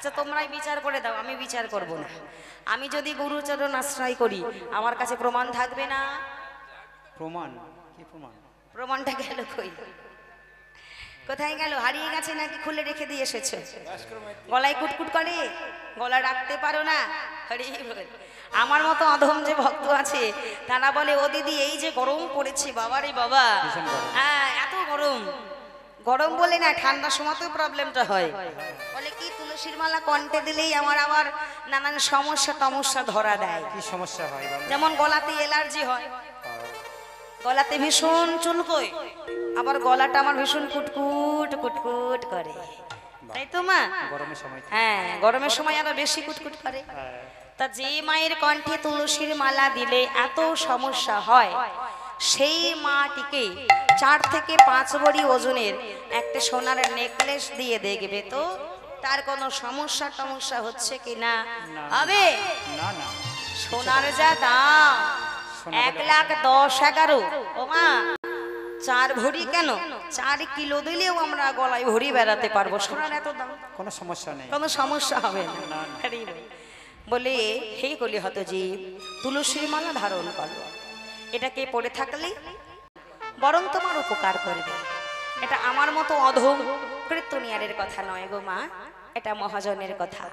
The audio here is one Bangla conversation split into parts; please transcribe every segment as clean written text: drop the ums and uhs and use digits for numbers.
আচ্ছা তোমরাই বিচার করে দাও, আমি বিচার করব না। আমি যদি গুরুচরণ আশ্রয় করি আমার কাছে প্রমাণ থাকবে না? প্রমাণ? কি প্রমাণ? প্রমাণটা গেল কই? কোথায় গেল? হারিয়ে গেছে নাকি খুলে রেখে দিয়ে এসেছে? গলায় কুটকুট করে, গলা রাখতে পারো না? হরি বল। আমার মতো অধম যে ভক্ত আছে তারা বলে ও দিদি এই যে গরম পড়েছে বাবারে বাবা, হ্যাঁ এত গরম, গরম বলে না ঠান্ডার সময়তেও প্রবলেমটা হয়। বলে কি তুলসীর মালা কণ্ঠে দিলেই আমার আবার নানান সমস্যা ধরা দেয়। কি সমস্যা হয়? যেমন গলাতে অ্যালার্জি হয়, গলাতে ভীষণ চুলকোয়, আবার গলাটা আমার ভীষণ কুটকুট কুটকুট করে, তাই তো মা? গরমের সময়? হ্যাঁ গরমের সময় আরো বেশি কুটকুট করে। তা যে মায়ের কণ্ঠে তুলসীর মালা দিলে এত সমস্যা হয় সেই মাটিকে 4 থেকে 5 ভরি ওজনের একটা সোনার নেকলেস দিয়ে দেখবে তো তার কোনো সমস্যা হচ্ছে কি না? হবে না না। সোনার যা দাম 1,10,11,000। ও মা 4 ভরি কেন 4 কিলো দিলেও আমরা গলায় ভরি বেড়াতে পারবো, সোনার এত দাম। কোনো সমস্যা নেই, কোনো সমস্যা হবে না। বলে হে কলি হত জীব তুলসীর মালা ধারণ করো, এটাকে পড়ে থাকলে বরং তোমার উপকার করবে। এটা আমার মতো অধম কীর্তনিয়ারের কথা নয় গো মা, এটা মহাজনের কথা।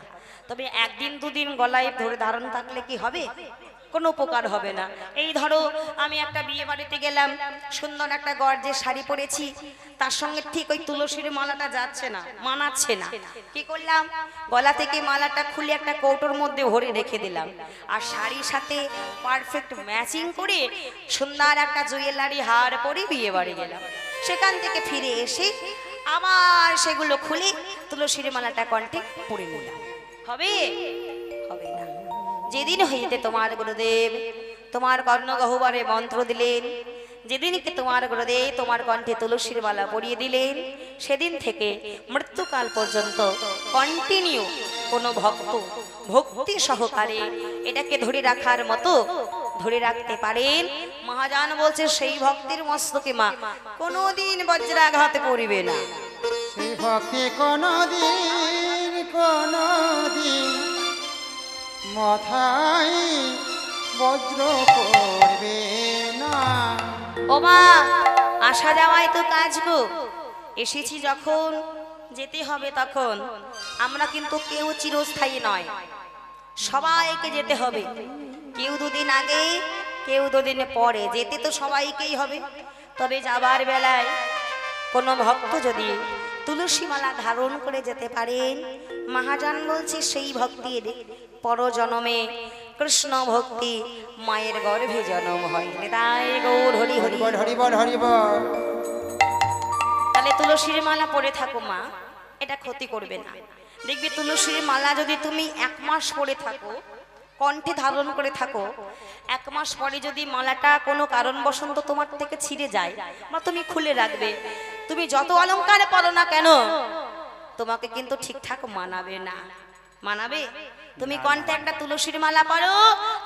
তবে একদিন দুদিন গলায় ধরে ধারণ থাকলে কি হবে? কোনো উপকার হবে না। এই ধরো আমি একটা বিয়ে বাড়িতে গেলাম, সুন্দর একটা গর্জের শাড়ি পরেছি, তার সঙ্গে ঠিক ওই তুলসীর মালাটা যাচ্ছে না, মানাচ্ছে না। কি করলাম? গলা থেকে মালাটা খুলে একটা কৌটোর মধ্যে ভরে রেখে দিলাম, আর শাড়ির সাথে পারফেক্ট ম্যাচিং করে সুন্দর একটা জুয়েলারি হার পরে বিয়ে বাড়ি গেলাম। সেখান থেকে ফিরে এসে আবার সেগুলো খুলে তুলসীর মালাটা কণ্ঠে পরে নিলাম। হবে? হবে না। যেদিন হইতে তোমার গুরুদেব তোমার কর্ণগহ্বরে মন্ত্র দিলেন, যেদিনকে তোমার গুরুদেব তোমার কণ্ঠে তুলসীর মালা পরিয়ে দিলেন, সেদিন থেকে মৃত্যুকাল পর্যন্ত কন্টিনিউ কোনো ভক্ত ভক্তি সহকারে এটাকে ধরে রাখার মতো ধরে রাখতে পারেন, মহাজান বলছে সেই ভক্তির মস্তকে মা কোনোদিন বজ্রাঘাতে পড়িবে না। সেই ভক্তি কোনোদিন মাথায় বজ্র করবে না। ও মা আসা যাওয়াই তো কাজ গো, এসেছি যখন যেতে হবে তখন। আমরা কিন্তু কেউ চিরস্থায়ী নয়, সবাইকে যেতে হবে। কেউ দুদিন আগে কেউ দুদিন পরে, যেতে তো সবাইকেই হবে। তবে যাবার বেলায় কোনো ভক্ত যদি তুলসী মালা ধারণ করে যেতে পারেন, মহাজান বলছে সেই ভক্তির পরজনমে কৃষ্ণ ভক্তি মায়ের গর্ভে জন্ম হয়। তাই গৌর হরি হরি বল হরি বল হরি বল। তাহলে তুলসীর মালা পরে থাকো মা, এটা ক্ষতি করবে না। দেখবি তুলসীর মালা যদি তুমি 1 মাস পরে থাকো, কণ্ঠে ধারণ করে থাকো, 1 মাস পরে যদি মালাটা কোনো কারণবশত তোমার থেকে ছিঁড়ে যায় বা তুমি খুলে রাখবে, তুমি যত অলংকার পরো না কেন তোমাকে কিন্তু ঠিকঠাক মানাবে না। মানাবে? তুমি কণ্ঠে একটা তুলসীর মালা পরো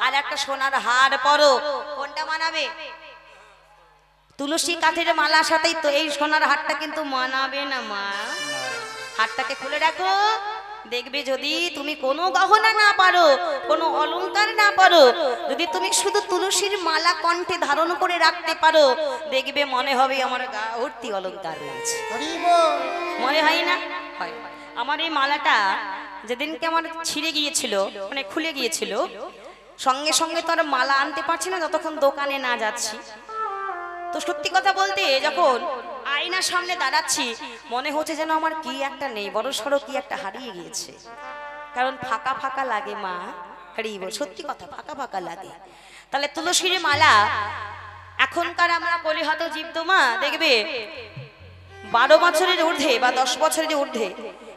আর একটা সোনার হার পরো, কোনটা মানাবে? তুলসী কাঠের মালার সাথেই তো এই সোনার হারটা কিন্তু মানাবে না মা। হারটাকে খুলে রাখো, দেখবে যদি তুমি কোনো গহনা না পারো, কোনো অলংকার না পারো, যদি তুমি শুধু তুলসীর মালা কণ্ঠে ধারণ করে রাখতে পারো, দেখবে মনে হবে আমার গা ভর্তি অলংকার রয়েছে। মনে হয় না? হয়। আমার এই মালাটা যেদিনকে আমার ছিঁড়ে গিয়েছিল, মানে খুলে গিয়েছিল, সঙ্গে সঙ্গে তো আর মালা আনতে পারছি না যতক্ষণ দোকানে না যাচ্ছি। তো সত্যি কথা বলতে যখন আয়নার সামনে দাঁড়াচ্ছি মনে হচ্ছে যেন আমার কি একটা নেই, বড় সড়ো কি একটা হারিয়ে গিয়েছে। কারণ ফাঁকা ফাঁকা লাগে মা, হারিয়ে বল, সত্যি কথা ফাঁকা ফাঁকা লাগে। তাহলে তুলসীর মালা এখনকার আমরা কলিহত জীব মা দেখবে 12 বছরের ঊর্ধ্বে বা 10 বছরের ঊর্ধ্বে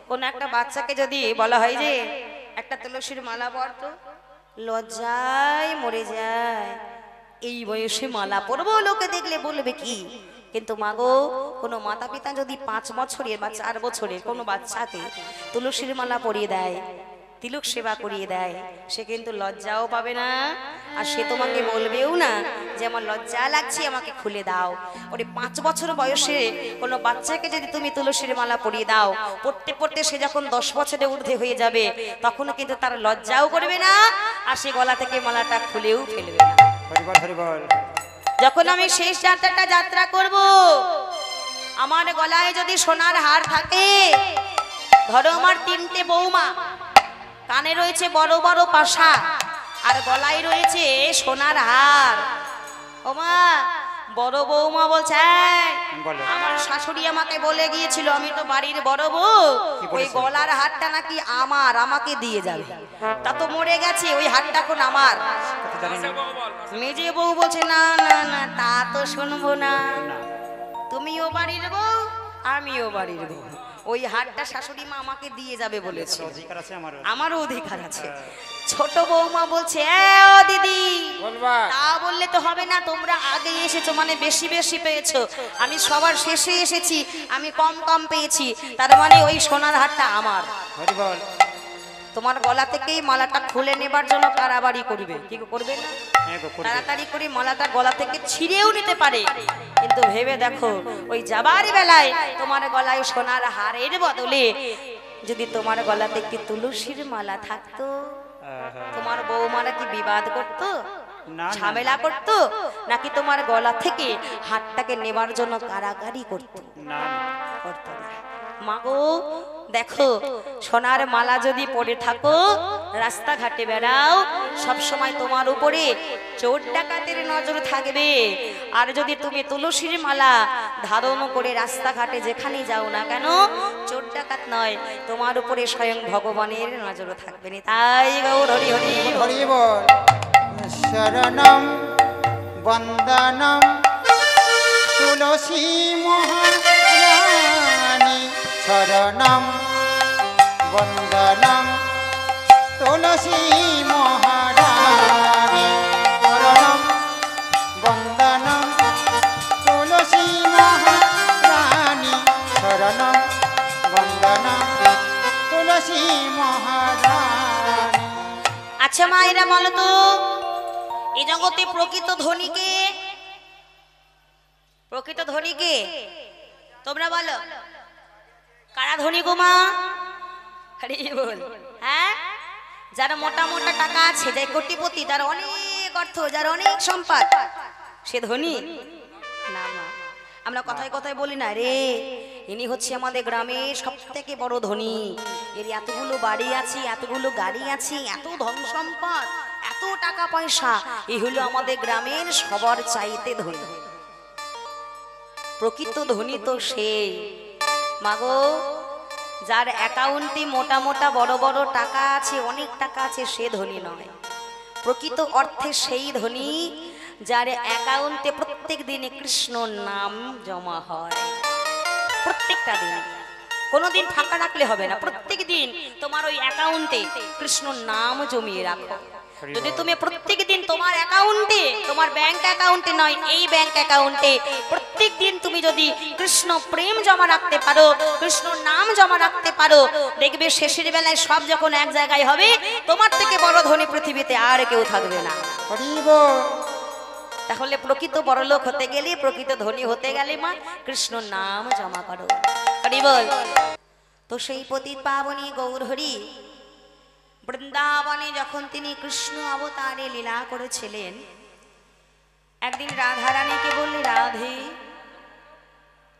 কোন একটা বাচ্চাকে যদি বলা হয় যে একটা তুলসীর মালা পরত, লজ্জায় মরে যায়। এই বয়সে মালা পরবো, লোকে দেখলে বলবে কি? কিন্তু মাগো কোনো মাতা পিতা যদি 5 বছরের বা 4 বছরের কোনো বাচ্চাকে তুলসীর মালা পরিয়ে দেয়, তিলক সেবা করিয়ে দেয়, সে কিন্তু লজ্জাও পাবে না, আর সে তোমাকে বলবেও না যে আমার লজ্জা লাগছে, আমাকে খুলে দাও। ওরে 5 বছর বয়সে কোনো বাচ্চাকে যদি তুমি তুলসীর মালা পরিয়ে দাও, পড়তে পড়তে সে যখন 10 বছরে ঊর্ধ্বে হয়ে যাবে, তখনও কিন্তু তার লজ্জাও করবে না, আর সে গলা থেকে মালাটা খুলেও ফেলবে না। হরিবল হরিবল। যখন আমি শেষ যাত্রাটা যাত্রা করব, আমার গলায় যদি সোনার হার থাকে, ধরো আমার 3টে বৌমা, কানে রয়েছে বড় বড় পাশা, আর গলায় রয়েছে সোনার হার। ও মা, বড় বৌমা বলছে, বলো। আমার শাশুড়ি আমাকে বলে গিয়েছিল, আমি তো বাড়ির বড় বউ, ওই গলার হারটা নাকি আমার, আমাকে দিয়ে যাবে। তা তো মরে গেছে, ওই হারটা এখন আমার। মেজে বউ বলছে, না না না, তা তো শুনবো না, তুমিও বাড়ির বউ, আমিও বাড়ির বউ, ওই হারটা শাশুড়ি মা আমাকে দিয়ে যাবে বলেছে, অধিকার আছে আমারও। আমারও অধিকার আছে। ছোট বৌমা বলছে, ও দিদি, তা বললে তো হবে না, তোমরা আগে এসেছো মানে বেশি বেশি পেয়েছো, আমি সবার শেষে এসেছি, আমি কম কম পেয়েছি, তার মানে ওই সোনার হারটা আমার। হরিবল। তোমার গলা থেকেই মালাটা খুলে নেবার জন্য কারাবাড়ি করবে, কি করবে না? হ্যাঁ গো, করবে। তাড়াতাড়ি করে মালাটা গলা থেকে ছিঁড়েও নিতে পারে, কিন্তু ভেবে দেখো, ওই যাবার বেলায় তোমার গলায় সোনার হারের বদলে যদি তোমার গলাতে একটি তুলসীর মালা থাকতো, তোমার বৌমারা কি বিবাদ করতো, না, না। ঝামেলা করতো, নাকি তোমার গলা থেকে হাতটাকে নেবার জন্য কারাগারি করতো? না, করতো না। মাগো দেখো, সোনার মালা যদি পরে থাকো, রাস্তাঘাটে বেড়াও, সব সময় তোমার উপরে চোর ডাকাতের নজর থাকবে, আর যদি তুমি তুলসীর মালা ধারণ করে রাস্তাঘাটে যেখানে যাও না কেন, চোর ডাকাত নয়, তোমার উপরে স্বয়ং ভগবানের নজর থাকবে না। তাই গৌর হরি হরি হরিবল। শরণম বন্দনম তুলসী মহারানী, শরণম বন্দনম তুলসী মহারানী, শরণম বন্দনম তুলসী মহারানী, শরণম বন্দনম তুলসী মহারানী। আচ্ছা মায়েরা বলো তো, এই জগতে প্রকৃত ধনীকে, প্রকৃত ধনীকে তোমরা বলো, কারা ধনী গো মা? হরি বল। হ্যাঁ, যারা মোটা মোটা টাকা আছে, যার কোটিপতি, যার অনেক অর্থ, যার অনেক সম্পদ, সে ধনী না মা। আমরা কথায় কথায় বলি না রে, ইনি হচ্ছে আমাদের গ্রামের সব থেকে বড় ধনী, এর এতগুলো বাড়ি আছে, এতগুলো গাড়ি আছে, এত ধন সম্পদ, এত টাকা পয়সা, এই হলো আমাদের গ্রামের সবার চাইতে ধনী। প্রকৃত ধনী তো সেই মাগো, যার অ্যাকাউন্টে মোটা মোটা বড় বড় টাকা আছে, অনেক টাকা আছে, সে ধনী নয়। প্রকৃত অর্থে সেই ধনী যার অ্যাকাউন্টে প্রত্যেক দিনে কৃষ্ণ নাম জমা হয়। প্রত্যেকটা দিন, কোনোদিন ফাঁকা রাখলে হবে না, প্রত্যেক দিন তোমার ওই অ্যাকাউন্টে কৃষ্ণ নাম জমিয়ে রাখো। যদি তুমি প্রত্যেক দিন তোমার অ্যাকাউন্টে, তোমার ব্যাংক অ্যাকাউন্টে নয়, এই ব্যাংক অ্যাকাউন্টে প্রত্যেক দিন তুমি যদি কৃষ্ণ প্রেম জমা রাখতে পারো, কৃষ্ণ নাম জমা রাখতে পারো, দেখবে শেষের বেলায় সব যখন এক জায়গায় হবে, তোমার থেকে বড় ধনী পৃথিবীতে আর কেউ থাকবে না। তাহলে প্রকৃত বড়লোক হতে গেলে, প্রকৃত ধনী হতে গেলে মা কৃষ্ণ নাম জমা করো। হরি বল। তো সেই পতিত পাবনী গৌর হরি বৃন্দাবনে যখন তিনি কৃষ্ণ অবতারে লীলা করেছিলেন, একদিন রাধা রানীকে বললে, রাধে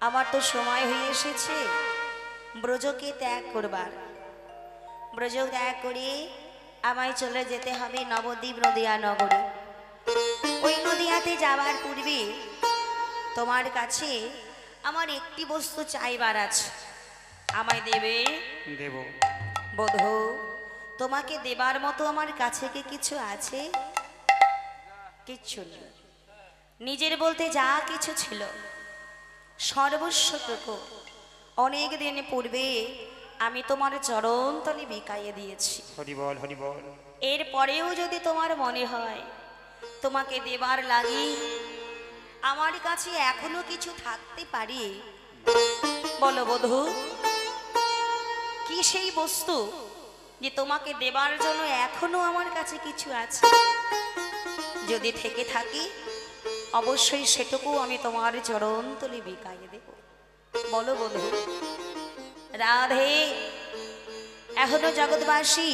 আমার তো সময় হয়ে এসেছে ব্রজকে ত্যাগ করবার, ব্রজ ত্যাগ করে আমায় চলে যেতে হবে নবদ্বীপ নদিয়া নগরী। ওই নদিয়াতে যাবার পূর্বে তোমার কাছে আমার একটি বস্তু চাইবার আছে, আমায় দেবে? দেব। বধূ, তোমাকে দেবার মতো আমার কাছে কি কিছু আছে? কিচ্ছু নেই। নিজের বলতে যা কিছু ছিল সর্বস্বটুকু অনেক দিন পূর্বে আমি তোমার চরণতলে বিকাইয়ে দিয়েছি। হরি বল, হরি বল। এর পরেও যদি তোমার মনে হয় তোমাকে দেবার লাগি আমার কাছে এখনো কিছু থাকতে পারে, বলো বধূ, কি সেই বস্তু যে তোমাকে দেবার জন্য এখনো আমার কাছে কিছু আছে, যদি থেকে থাকি অবশ্যই সেটুকু আমি তোমার চরণ তলে বিকাইয়ে দেব। বলো বধূ। রাধে, এখনো জগৎবাসী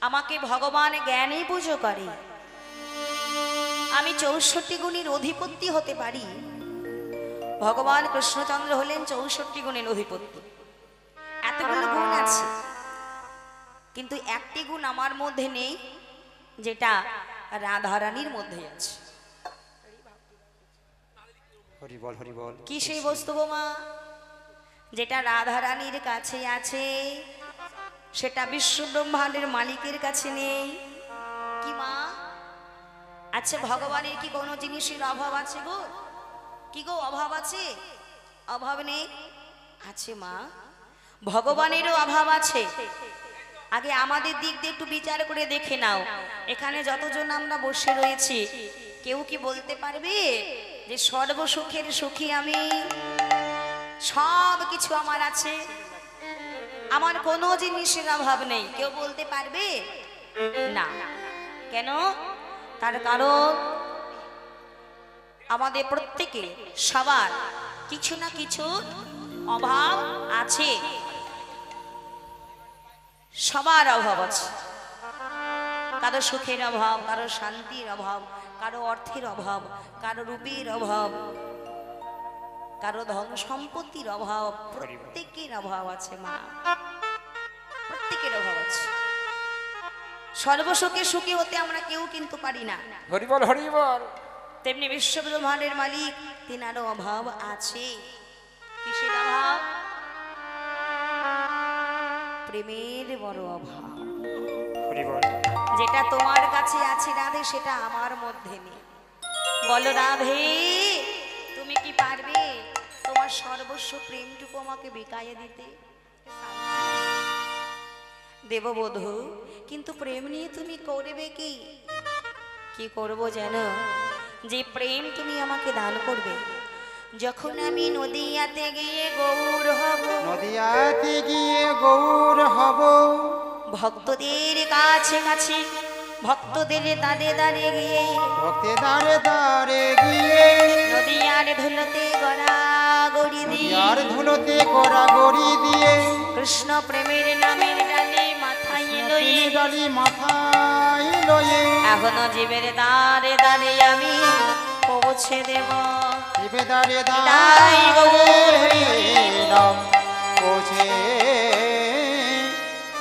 আমাকে ভগবান জ্ঞানে পুজো করে, আমি 64 গুণের অধিপতি হতে পারি। ভগবান কৃষ্ণচন্দ্র হলেন 64 গুণের অধিপতি, এতগুলো গুণ আছে, কিন্তু একটি গুণ আমার মধ্যে নেই, যেটা রাধারানীর মধ্যে আছে। হরি বল হরি বল। কি সেই বস্তু গো মা? যেটা রাধারানীর কাছে আছে সেটা বিশ্ব ব্রহ্মাণ্ডের মালিকের কাছে নেই। কি মা? আচ্ছা, ভগবানের কি কোনো জিনিসের অভাব আছে গো? কি গো অভাব আছে? অভাব নেই? আছে মা, ভগবানেরও অভাব আছে। আগে আমাদের দিক দিয়ে একটু বিচার করে দেখে নাও, এখানে যতজন আমরা বসে রয়েছি কেউ কি বলতে পারবে যে সর্বসুখের সুখী আমি, সব কিছু আমার আছে, আমার কোনো জিনিসের অভাব নেই? কেউ বলতে পারবে না। কেন? তার কারণ আমাদের প্রত্যেকে সবার কিছু না কিছু অভাব আছে, সবার অভাব আছে। কারো সুখের অভাব, কারো শান্তির অভাব, কারো অর্থের অভাব, কারো রূপের অভাব, কারো ধন সম্পত্তির অভাব, প্রত্যেকের অভাব আছে মা, প্রত্যেকের অভাব আছে। সর্বসুখে সুখী হতে আমরা কেউ কিন্তু পারি না। হরি বল হরি বল। তেমনি বিশ্ব ব্রহ্মাণ্ডের মালিক, তিনারও অভাব আছে। কিসের অভাব? প্রেমের বড় অভাব। হরি বল। যেটা তোমার কাছে আছে রাধে, সেটা আমার মধ্যে নেই। বলো রাধে, তুমি কি পারবে তোমার সর্বস্ব প্রেমটুকু আমাকে বিকায়ে দিতে? দেববধূ, কিন্তু প্রেম নিয়ে তুমি করবে কি? কি করব জানো? যে প্রেম তুমি আমাকে দান করবে, যখন আমি নদিয়াতে গিয়ে গৌর হব, নদিয়াতে গিয়ে গৌর হব, ভক্তদের কাছে কাছে, ভক্তদের দাঁড়ে দাঁড়ে গিয়ে, ভক্তে দাঁড়ে দাঁড়ে গিয়ে, নদিয়ার ধুলোতে গড়া গড়ি দিয়ে, আর ধুলোতে গড়াগড়ি দিয়ে, কৃষ্ণ প্রেমের নামের ডালে মাথায় লয়ে, ডালি মাথায় লয়ে, এখনো জীবের দাঁড়ে দাঁড়ে আমি পৌঁছে দেব। জীবে দাঁড়ে তাই দাঁড়ে গৌর হরি নাম পৌঁছে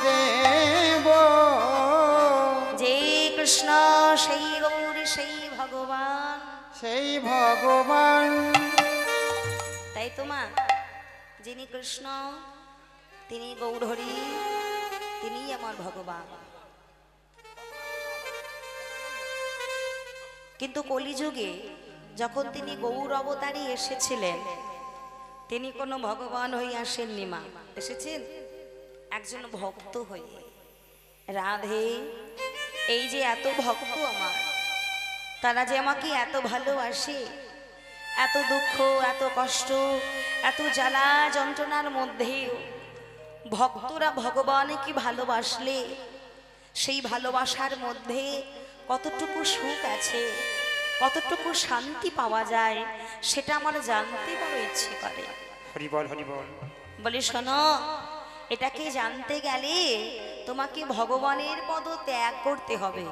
দেব। যে কৃষ্ণ সেই গৌর সেই ভগবান। সেই ভগবান। তাই তো মা, যিনি কৃষ্ণ তিনি গৌরহরি, তিনি আমার ভগবান। কিন্তু কলিযুগে যখন তিনি গৌর অবতারে এসেছিলেন, তিনি কোনো ভগবান হয়ে আসেননি মা, এসেছেন একজন ভক্ত হয়ে। রাধে, এই যে এত ভক্ত আমার, তারা যে আমাকে এত ভালোবাসে, এত দুঃখ, এত কষ্ট, এত জ্বালা যন্ত্রণার মধ্যেও ভক্তরা ভগবানকে ভালোবাসলে সেই ভালোবাসার মধ্যে কতটুকু সুখ আছে, কতটুকু শান্তি পাওয়া যায়, সেটা আমার জানতে বড় ইচ্ছে করে। হরি বল হরি বল। বলি শোনো, এটাকে জানতে গেলে তোমাকে ভগবানের পদ ত্যাগ করতে হবে।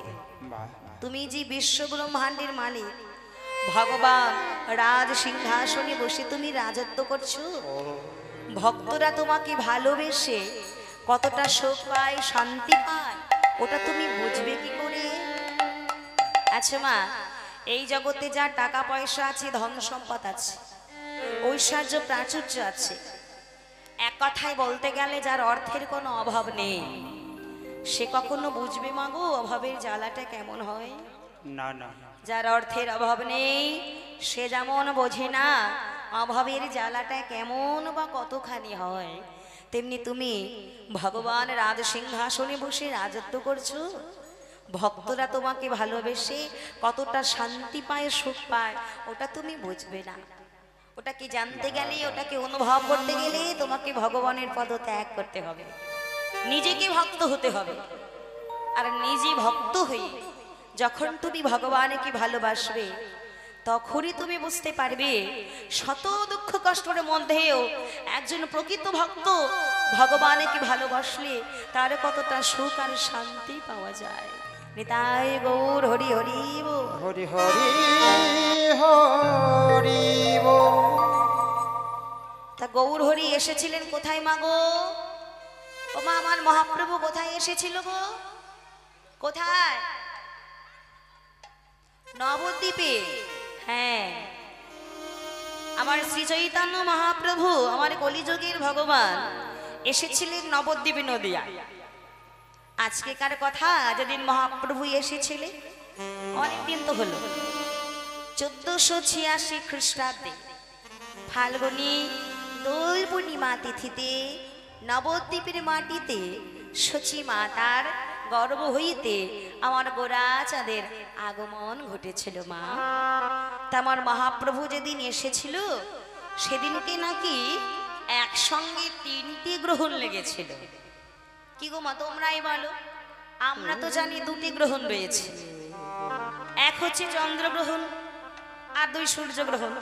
বাহ, তুমি যে বিশ্ব ব্রহ্মাণ্ডের মালিক, ভগবান রাজ সিংহাসনে বসে তুমি রাজত্ব করছো, ভক্তরা তোমাকে ভালোবেসে কতটা সুখ পায়, শান্তি পায়, ওটা তুমি বুঝবে কি করে? আচ্ছা মা, এই জগতে যা টাকা পয়সা আছে, ধন সম্পদ আছে, ঐশ্বর্য প্রাচুর্য আছে, এক কথায় বলতে গেলে যার অর্থের কোনো অভাব নেই, সে কখনো বুঝবে মাগো অভাবের জ্বালাটা কেমন হয়? না না, যার অর্থের অভাব নেই সে যেমন বোঝে না অভাবের জ্বালাটা কেমন বা কতখানি হয়, তেমনি তুমি ভগবান রাজ সিংহাসনে বসে রাজত্ব করছো, ভক্তরা তোমাকে ভালোবেসে কতটা শান্তি পায়, সুখ পায়, ওটা তুমি বুঝবে না। ওটাকে জানতে গেলে, ওটাকে অনুভব করতে গেলে তোমাকে ভগবানের পদ ত্যাগ করতে হবে। নিজেকে ভক্ত হতে হবে। আর নিজে ভক্ত হয়ে যখন তুমি ভগবানকে ভালোবাসবে, তখনই তুমি বুঝতে পারবে শত দুঃখ কষ্টের মধ্যেও একজন প্রকৃত ভক্ত ভগবানকে ভালোবাসলে তার কতটা সুখ আর শান্তি পাওয়া যায়। নিতাই গৌর হরি হরি বল। হরি হরি হরি বল। তা গৌর হরি এসেছিলেন কোথায় মা গো? ও মা, আমার মহাপ্রভু কোথায় এসেছিল গো? কোথায়? নবদ্বীপে। হ্যাঁ, আমার শ্রী চৈতন্য মহাপ্রভু, আমার কলিযুগের ভগবান এসেছিলেন নবদ্বীপে নদিয়া। আজকেকার কথা, যেদিন মহাপ্রভু এসেছিলেন অনেকদিন তো হলো, 1486 খ্রিস্টাব্দে ফাল্গুনী দোল পূর্ণিমা তিথিতে নবদ্বীপের মাটিতে সচী মাতার গর্ভ হইতে আমার গোরা চাঁদের আগমন ঘটেছিল মা। তা আমার মহাপ্রভু যেদিন এসেছিল সেদিনকে নাকি একসঙ্গে 3টি গ্রহণ লেগেছিল। কি গো মা, তোমরাই বলো? আমরা তো জানি 2টি গ্রহণ রয়েছে, এক হচ্ছে চন্দ্রগ্রহণ আর 2 সূর্যগ্রহণ।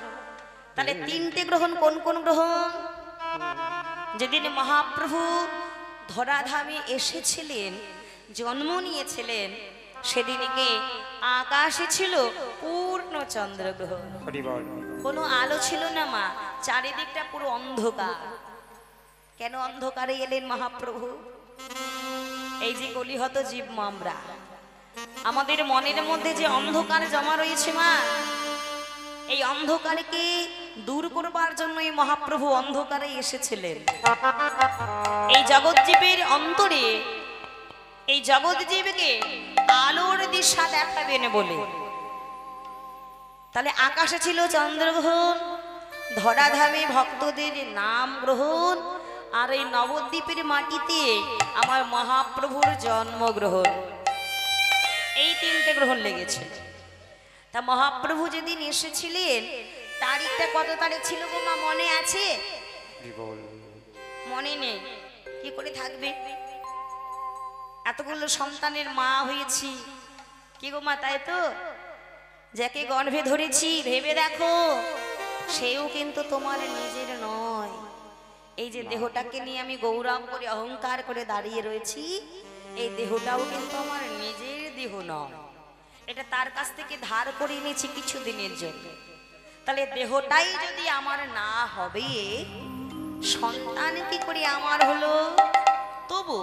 তাহলে 3টে গ্রহণ কোন কোন গ্রহণ? যেদিন মহাপ্রভু ধরাধামে এসেছিলেন, জন্ম নিয়েছিলেন, সেদিনকে আকাশে ছিল পূর্ণ চন্দ্রগ্রহণ। হরি বল। কোনো আলো ছিল না মা, চারিদিকটা পুরো অন্ধকার। কেন অন্ধকারে এলেন মহাপ্রভু? এই যে কলিহত জীব আমরা, আমাদের মনের মধ্যে যে অন্ধকার জমা রয়েছে মা, এই অন্ধকারকে দূর করবার জন্য এই মহাপ্রভু অন্ধকারে এসেছিলেন। এই জগৎজীবের অন্তরে, এই জগৎজীবকে আলোর দিশা দেখাবেন বলে। তাহলে আকাশে ছিল চন্দ্রগ্রহণ, ধরাধামে ভক্তদের নাম গ্রহণ, আর এই নবদ্বীপের মাটিতে আমার মহাপ্রভুর জন্মগ্রহণ। এই 3টে গ্রহণ লেগেছে। তা মহাপ্রভু যেদিন এসেছিলেন তারিখটা কত তারিখ ছিল গো মা, মনে আছে? মনে নেই, কি করে থাকবে? এতগুলো সন্তানের মা হয়েছি, কি গো মা, তাই তো? যাকে গর্ভে ধরেছি ভেবে দেখো, সেও কিন্তু তোমার নিজের নয়। এই যে দেহটাকে নিয়ে আমি গৌরব করে অহংকার করে দাঁড়িয়ে রয়েছি, এই দেহটাও কিন্তু আমার নিজের দেহ নয়, এটা তার কাছ থেকে ধার করে এনেছি কিছু দিনের জন্য। তাহলে দেহটাই যদি আমার না হবে, সন্তান কি করে আমার হলো? তবু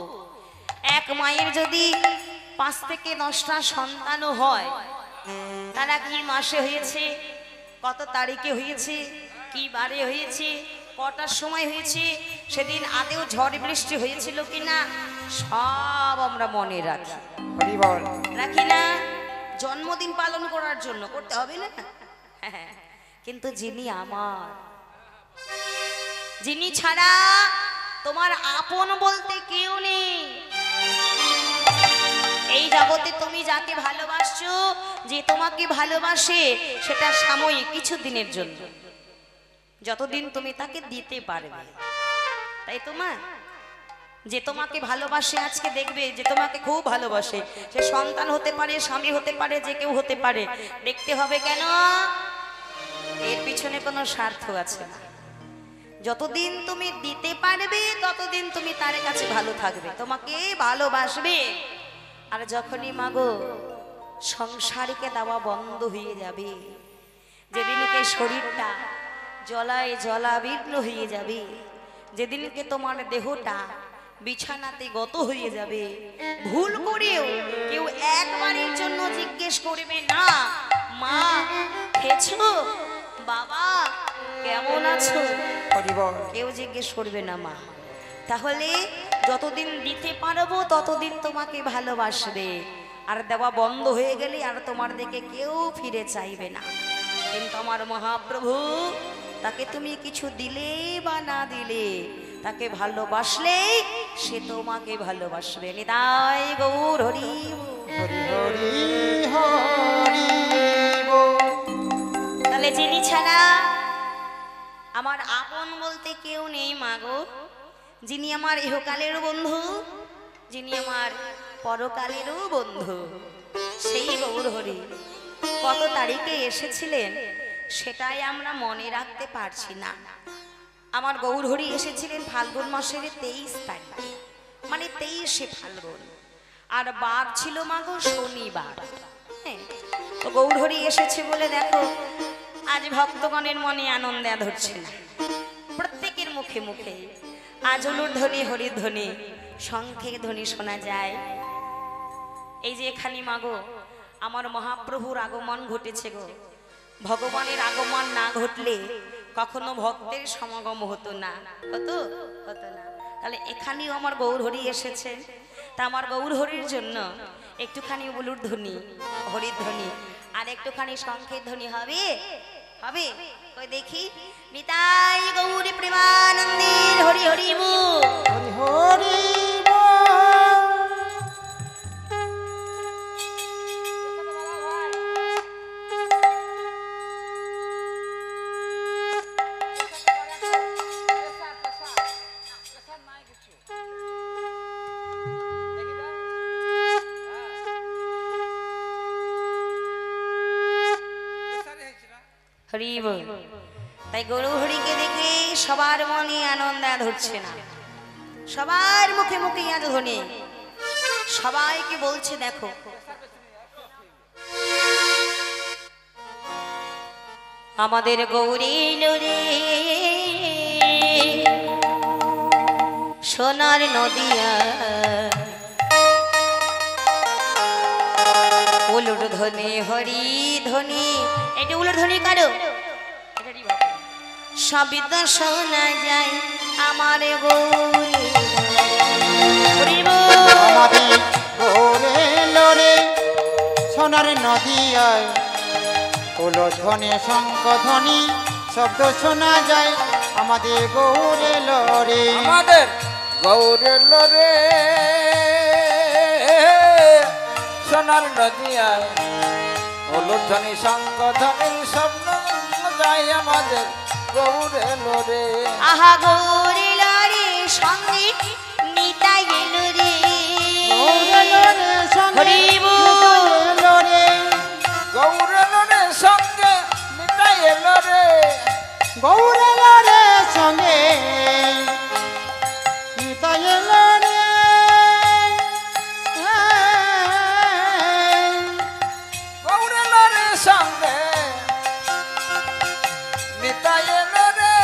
এক মায়ের যদি 5 থেকে 10টা সন্তানও হয়, তারা কি মাসে হয়েছে, কত তারিখে হয়েছে, কি বারে হয়েছে, কটার সময় হয়েছে, সেদিন আদেও ঝড় বৃষ্টি হয়েছিল কিনা, সব আমরা মনে রাখি। হরি বল। রাখি না? জন্মদিন পালন করার জন্য করতে হবে না? কিন্তু যিনি আমার, যিনি ছাড়া তোমার আপন বলতে কেউ নেই। এই জগতে তুমি যাকে ভালোবাসছো, যে তোমাকে ভালোবাসে, সেটা সাময়িক কিছু দিনের জন্য, যতদিন তুমি তাকে দিতে পারবে। তাই তো মা, যে তোমাকে ভালোবাসে, আজকে দেখবে যে তোমাকে খুব ভালোবাসে, সে সন্তান হতে পারে, স্বামী হতে পারে, যে কেউ হতে পারে, দেখতে হবে কেন? এর পিছনে কোনো স্বার্থ আছে না। যতদিন তুমি দিতে পারবে ততদিন তুমি তার কাছে ভালো থাকবে, তোমাকে ভালোবাসবে। আর যখনই মাগো সংসারকে দেওয়া বন্ধ হয়ে যাবে, যেদিনকে শরীরটা জলায় জলাবির্ণ হয়ে যাবে, যেদিনকে তোমার দেহটা বিছানাতে গত হয়ে যাবে, ভুল করেও কেউ একবারের জন্য জিজ্ঞেস করবে না, মা খেয়েছো, বাবা কেমন আছো, কেউ জিজ্ঞেস করবে না মা। তাহলে যতদিন দিতে পারবো ততদিন তোমাকে ভালোবাসবে, আর দেওয়া বন্ধ হয়ে গেলে আর তোমার দিকে কেউ ফিরে চাইবে না। কিন্তু আমার মহাপ্রভু, তাকে তুমি কিছু দিলে বা না দিলে, তাকে ভালোবাসলে সে তোমাকে ভালোবাসবে। নিতাই গৌর হরি হরি হরি হরি বল। তাহলে যিনি ছাড়া আমার আপন বলতে কেউ নেই মাগো, যিনি আমার ইহকালের বন্ধু, যিনি আমার পরকালেরও বন্ধু, সেই গৌর হরি কত তারিখে এসেছিলেন সেটাই আমরা মনে রাখতে পারছি না। আমার গৌর হরি এসেছিলেন ফাল্গুন মাসের 23 তারিখে, মানে 23শে ফাল্গুন, আর বার ছিল মাগো শনিবার। হ্যাঁ, তো গৌর হরি এসেছে বলে দেখো আজ ভক্তগণের মনে আনন্দে ধরছে না, প্রত্যেকের মুখে মুখে আজ হলুর ধ্বনি হরির ধ্বনি শঙ্খের ধ্বনি শোনা যায়। এই যে এখানে মাগো আমার মহাপ্রভুর আগমন ঘটেছে গো। ভগবানের আগমন না ঘটলে কখনো ভক্তের সমাগম হতো না, হতো না। তাহলে এখানেও আমার গৌর হরি এসেছে, তা আমার গৌর হরির জন্য একটুখানি উলুর ধ্বনি হরির ধ্বনি আর একটুখানি শঙ্খের ধ্বনি হবে হবে কই দেখি। নিতাই গৌরী প্রেমানন্দের হরি হরি বল, হরি হরি বল। হরি বল। তাই গৌর হরিকে দেখে সবার মনে আনন্দ ধরছে না, সবার মুখে মুখে আজ ধ্বনি, সবাইকে বলছে দেখো আমাদের গৌরী রে সোনার নদিয়া, উলুর ধ্বনি হরি ধ্বনি, এটা উলুর ধ্বনি কারো সবই তো শোনা যায় আমার গৌরী। আমাদের গৌরে লরে সোনার নদিয়ায় উলো ধ্বনি শঙ্খ ধ্বনি শব্দ শোনা যায় আমাদের গৌরে লরে। আমাদের গৌরে লরে সোনার নদিয়ায় হলুধ্বনি শঙ্খ ধ্বনি শব্দ যায় আমাদের গৌরে লরে। আহা গৌরী লরে সঙ্গে নিতাই এলো রে, গৌরে লরে সঙ্গে হরি বল। লরে গৌরে লরে সঙ্গে নিতাই এলো রে, গৌরে লরে সঙ্গে নিতাই লরে। গৌরে লরে সঙ্গে নিতাই এলো রে।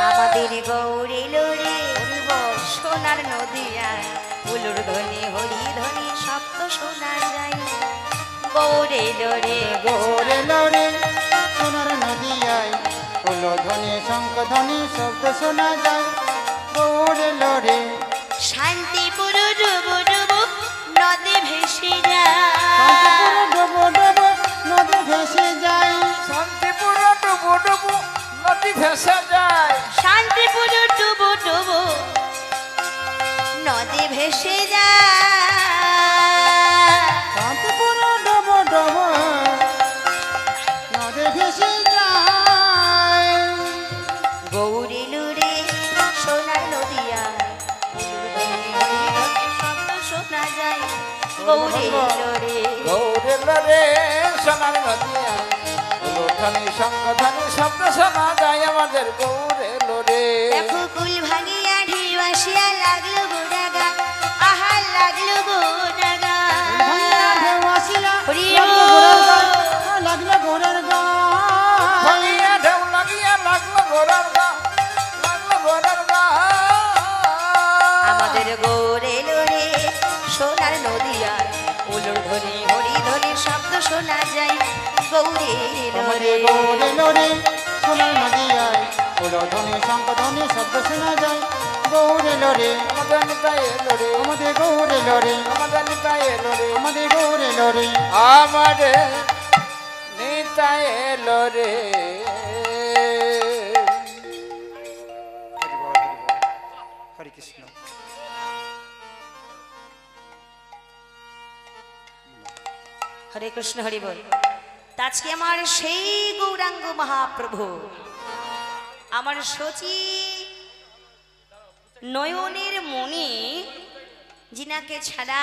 আমাদের গৌরী লরে সোনার নদিয়ায় উলুর ধ্বনি হরি ধ্বনি শব্দ শোনা যায় গৌরী লরে। গৌরে লরে সোনার নদিয়ায় উলো ধ্বনি শঙ্খ ধ্বনি শব্দ শোনা যায় গৌরে লরে। শান্তিপুর ডুবু ডুবু নদী ভেসে যায়, ডুবো ডুবো নদী ভেসে যায়। শান্তিপুর ডুবু ডুবু নদী ভেসে যায়, শান্তিপুর ডুবু ডুবু নদী ভেসে যায়, শান্তিপুর ডুবো ডুবো নদী ভেসে যায়। গৌরী লুরে সোনার নদিয়া শব্দ শোনা যায় গৌরী লুরে। গৌরে লরে সোনার নদিয়া হলুধ্বনি শঙ্খ ধ্বনি শব্দ শোনা যায় আমাদের গৌরে লরে। দেখো কুল ভাঙিয়া ঢেউ আসিয়া লাগলো গোড়াগা, আহা লাগলো গোড়াগা। ঢেউ আসিয়া হরি লাগলো বল। ঘোড়ার গায়, লাগলো ঘোড়ার গায়। ভাঙিয়া ঢেউ লাগিয়া লাগলো ঘোড়ার গা, লাগলো ঘোড়ার গা। আমাদের গৌরে লরে সোনার নদিয়ায় উলুর ধ্বনি হরি ধ্বনি শব্দ শোনা যায় গৌরে লরে। আমাদের গৌরে লরে সোনার নদিয়ায় উলো ধ্বনি শঙ্খ ধ্বনি শব্দ শোনা যায় গৌরে লরে। আমাদের নিতাই এলো রে, আমাদের গৌরে লরে আমাদের নিতাই এলো রে, আমাদের গৌরে লরে। আমাদের নিতাই এলো রে। হরে কৃষ্ণ। হরে কৃষ্ণ হরি বল। তা আজকে আমার সেই গৌরাঙ্গ মহাপ্রভু আমার সচি নয়নের মণি জিনাকে ছাড়া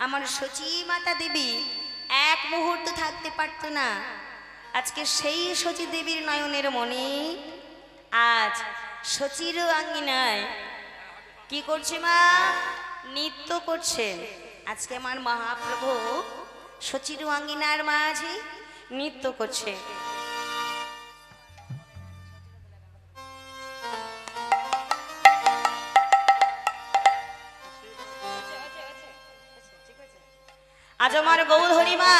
আমার সচী মাতা দেবী এক মুহূর্ত থাকতে পারতো না। আজকে সেই সচী দেবীর নয়নের মণি আজ সচির আঙ্গিনায় কি করছে মা? নৃত্য করছে। আজকে আমার মহাপ্রভু সচির আঙ্গিনার মাঝে নৃত্য করছে। আজ আমার গৌরহরি মা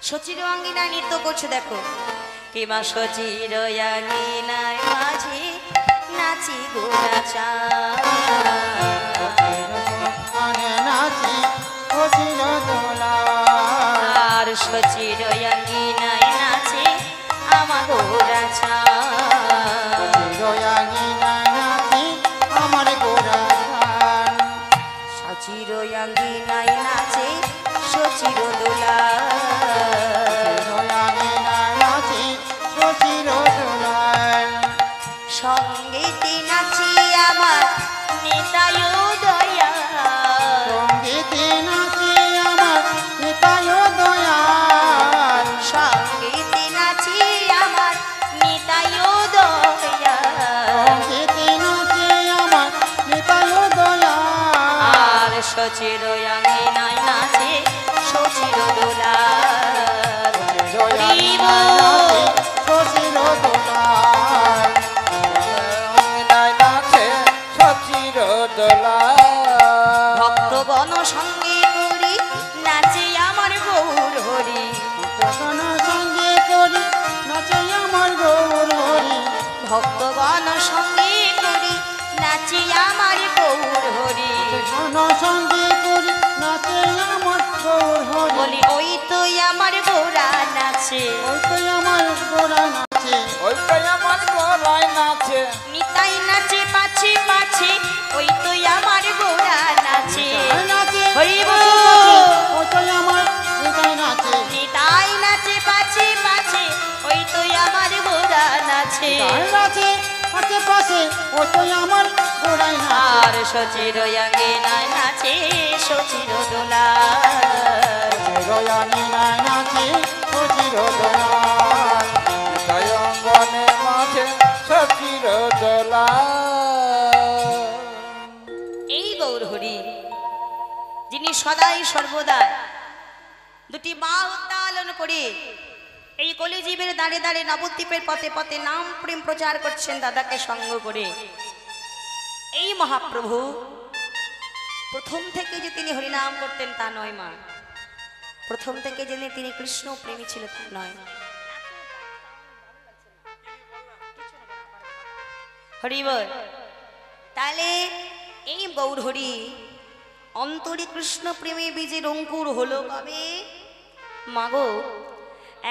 সচির আঙ্গিনায় নৃত্য করছে। দেখো কিমা সচির আঙ্গিনায় মাঝে নাচি গোরাচা নাচি ও চির দোলা আর সচির আঙ্গিনায় নাচে আমার গোরাচা নাচি আমার গোরা সচির আঙ্গিনায় নাচে সচির দোলা নাচি ও চির দোলা সঙ্গীতে নাচি আমার নিতাই দয়া সঙ্গীতে নাচি আমার নিতাই দয়াল সঙ্গীতে নাচি আমার নিতাই দয়া সঙ্গীতে নাচি আমার নিতাই দয়াল আর সচির আঙ্গিনায় নাচে সচির দোলা শশীর দোলাল নাচে সচির দোলা ভক্তগণ সঙ্গে করি নাচে আমার গৌর হরি সঙ্গে করি নাচে আমার গৌর হরি ভক্তগণ সঙ্গে করি নাচে আমার গৌর হরি সঙ্গে করি নাচে আমার গৌর হরি বলি ওই তো আমার গৌরা নাচে ওই তো আমার গোরা নাচে ওই তো আমার গলায় নাচে নিতাই নাচে পাছে পাছে ওই তো আমার গৌরা নাচে নাচে হরি বল। ওই তো আমার হৃদয় নাচে নিতাই নাচে পাছে পাছে ওই তো আমার গৌরা নাচে নাচে পাশে পাশে ওই তো আমার গোড়ায় নাচে আর সচির আঙ্গিনায় নাচে সচির দোলা রয়ানি নাই নাচে শশীর দোলাল জয়ঙ্গনে মাঝে সচির দোলা এই গৌর হরি যিনি সদাই সর্বদা দুটি মা উত্তালন করে এই কলিজীবের দাঁড়ে দাঁড়ে নবদ্বীপের পথে পথে নাম প্রেম প্রচার করছেন দাদাকে সঙ্গ করে। এই মহাপ্রভু প্রথম থেকে যে তিনি হরিনাম করতেন তা নয় মা, প্রথম থেকে যে তিনি কৃষ্ণ প্রেমী ছিল তা নয়। হরি বল। তাহলে এই গৌর হরি অন্তরে কৃষ্ণ প্রেমে বীজের অঙ্কুর হলো কবে? মাগো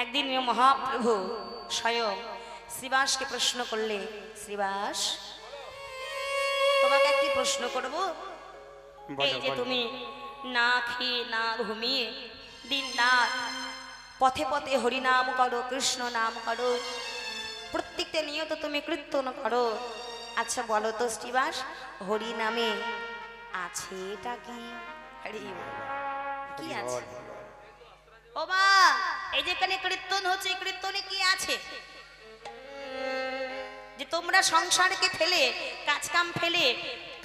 একদিন মহাপ্রভু স্বয়ং শ্রীবাসকে প্রশ্ন করলে, শ্রীবাস তোমাকে একটি প্রশ্ন করব। এই যে তুমি না খেয়ে না ঘুমিয়ে দিন রাত পথে পথে হরিনাম করো, কৃষ্ণ নাম করো, প্রত্যেকটা নিয়ত তুমি কীর্তন করো। আচ্ছা বলো তো শ্রীবাস, হরি নামে আছে এটা কি? হরি বল। কি আছে? ও মা, এই যেখানে কীর্তন হচ্ছে, কীর্তনে কি আছে? যে তোমরা সংসারকে ফেলে, কাজকাম ফেলে,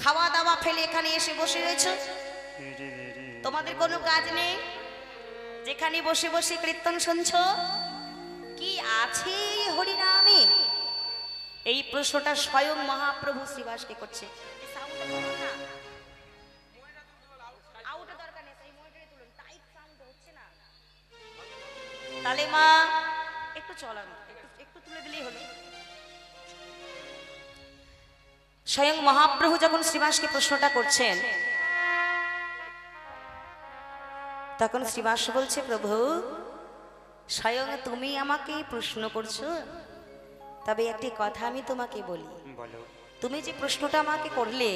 খাওয়া দাওয়া ফেলে এখানে এসে বসে রয়েছো, তোমাদের কোনো কাজ নেই, যেখানে বসে বসে কীর্তন শুনছো, কি আছে এই হরিনামে? এই প্রশ্নটা স্বয়ং মহাপ্রভু শ্রীবাসকে করছে। তাহলে মা একটু চলানো, একটু তুলে দিলেই হলো। স্বয়ং মহাপ্রভু যখন শ্রীবাসকে প্রশ্নটা করছেন, তখন শ্রীবাস বলছে, প্রভু স্বয়ং তুমি আমাকে প্রশ্ন করছো, তবে একটি কথা আমি তোমাকে বলি। তুমি যে প্রশ্নটা আমাকে করলে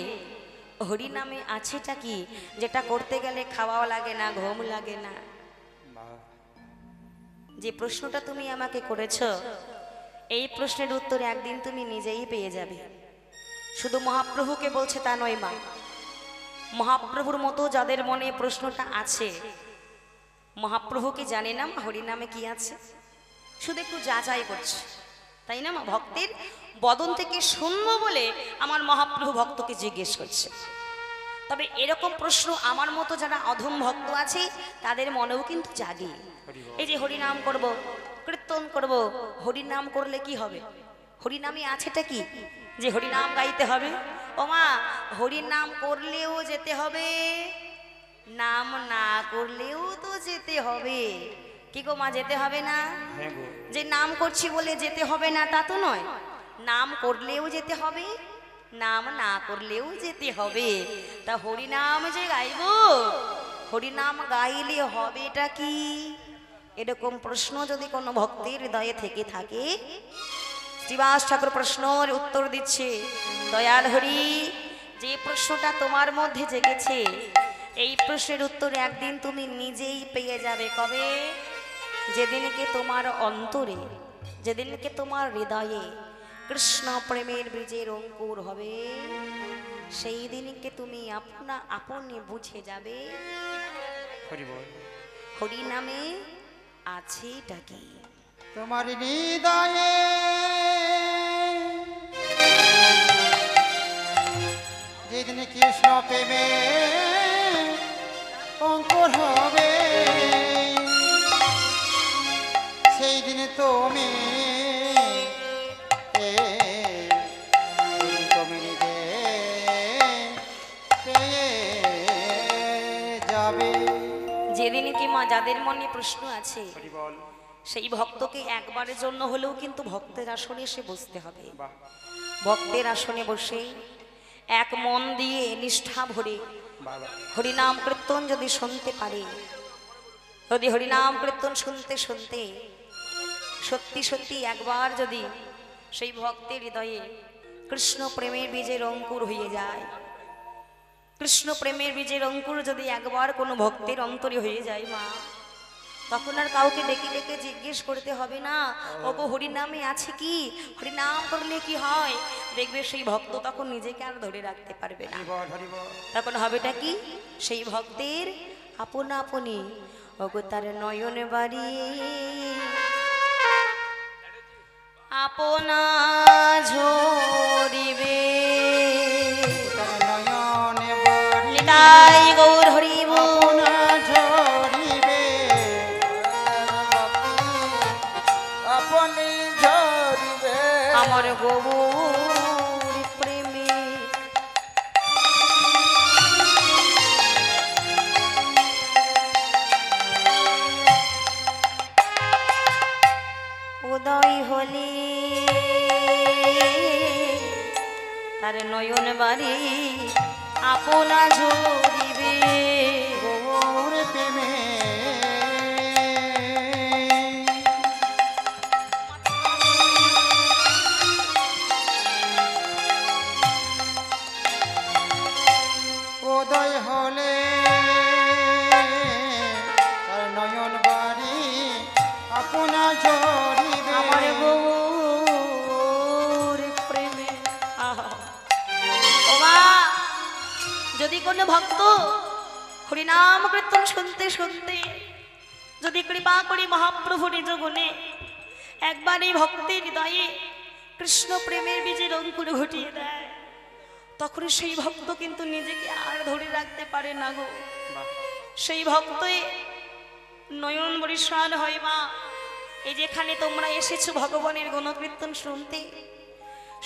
হরি নামে আছেটা কি, যেটা করতে গেলে খাওয়াও লাগে না, ঘুম লাগে না, যে প্রশ্নটা তুমি আমাকে করেছো, এই প্রশ্নের উত্তর একদিন তুমি নিজেই পেয়ে যাবে। শুধু মহাপ্রভুকে বলছে তা নয় মা, মহাপ্রভুর মতো যাদের মনে প্রশ্নটা আছে, মহাপ্রভু কি জানে না হরিনামে কি আছে? শুধু একটু যাচাই করছে, তাই না মা? ভক্তের বদন থেকে শুনবো বলে আমার মহাপ্রভু ভক্তকে জিজ্ঞেস করছে। তবে এরকম প্রশ্ন আমার মতো যারা অধম ভক্ত আছে তাদের মনেও কিন্তু জাগে। এই যে হরিনাম করব, কীর্তন করব, হরিনাম করলে কি হবে? হরিনামে আছেটা কি যে হরিনাম গাইতে হবে? ও মা, হরিনাম করলেও যেতে হবে, নাম না করলেও তো যেতে হবে। কি গো মা, যেতে হবে না? যে নাম করছি বলে যেতে হবে না তা তো নয়, নাম করলেও যেতে হবে, নাম না করলেও যেতে হবে। তা হরিনাম যে গাইব, হরিনাম গাইলে হবেটা কি? এরকম প্রশ্ন যদি কোনো ভক্তের হৃদয়ে থেকে থাকে, শ্রীবাস ঠাকুর প্রশ্নের উত্তর দিচ্ছে, দয়াল হরি, যে প্রশ্নটা তোমার মধ্যে জেগেছে এই প্রশ্নের উত্তর একদিন তুমি নিজেই পেয়ে যাবে। কবে? যেদিনকে তোমার অন্তরে, যেদিনকে তোমার হৃদয়ে কৃষ্ণ প্রেমের বীজের অঙ্কুর হবে, সেই দিনকে তুমি আপনা আপনি বুঝে যাবে হরি নামে আছেটা কি। তোমার হৃদয়ে যেদিন কৃষ্ণ প্রেমে অঙ্কুর হবে, সেই দিন তুমি তুমি নিজে পেয়ে যাবে। যেদিন কি মা যাদের মনে প্রশ্ন আছে সেই ভক্তকে একবারের জন্য হলেও কিন্তু ভক্তের আসনে এসে বসতে হবে। ভক্তের আসনে বসে এক মন দিয়ে নিষ্ঠা ভরে হরিনাম কীর্তন যদি শুনতে পারে, যদি হরিনাম কীর্তন শুনতে শুনতে সত্যি সত্যি একবার যদি সেই ভক্তের হৃদয়ে কৃষ্ণ প্রেমের বীজের অঙ্কুর হয়ে যায়, কৃষ্ণ প্রেমের বীজের অঙ্কুর যদি একবার কোনো ভক্তের অন্তরে হয়ে যায় মা, তখন আর কাউকে ডেকে ডেকে জিজ্ঞেস করতে হবে না ওগো হরিনামে আছে কি, হরিনাম করলে কি হয়। দেখবে সেই ভক্ত তখন নিজেকে আর ধরে রাখতে পারবে না। তখন হবেটা কি? সেই ভক্তের আপনা আপনি ওগো তার নয়ন বাড়ি আপনা ঝরিবে। নিতাই গৌর হরি বল। আপনি ঝরিবে আমার গৌর প্রেমে উদয় হলে তার নয়ন বাড়ি আপনা ঝরিবে। গৌর প্রেমে উদয় হলে তার নয়ন বাড়ি আপনা ঝরিবে। আমার গৌর প্রেমে। আহা ও মা, যদি কোনো ভক্ত হরিনাম কীর্তন শুনতে শুনতে যদি কৃপা করি মহাপ্রভু নিজ গুণে একবার এই ভক্তের হৃদয়ে কৃষ্ণ প্রেমের বীজের অঙ্কুর ঘটিয়ে দেয়, তখন সেই ভক্ত কিন্তু নিজেকে আর ধরে রাখতে পারে না গো। সেই ভক্তই নয়ন বরিশাল হয় মা। এই যেখানে তোমরা এসেছো ভগবানের গুণকীর্তন শুনতে,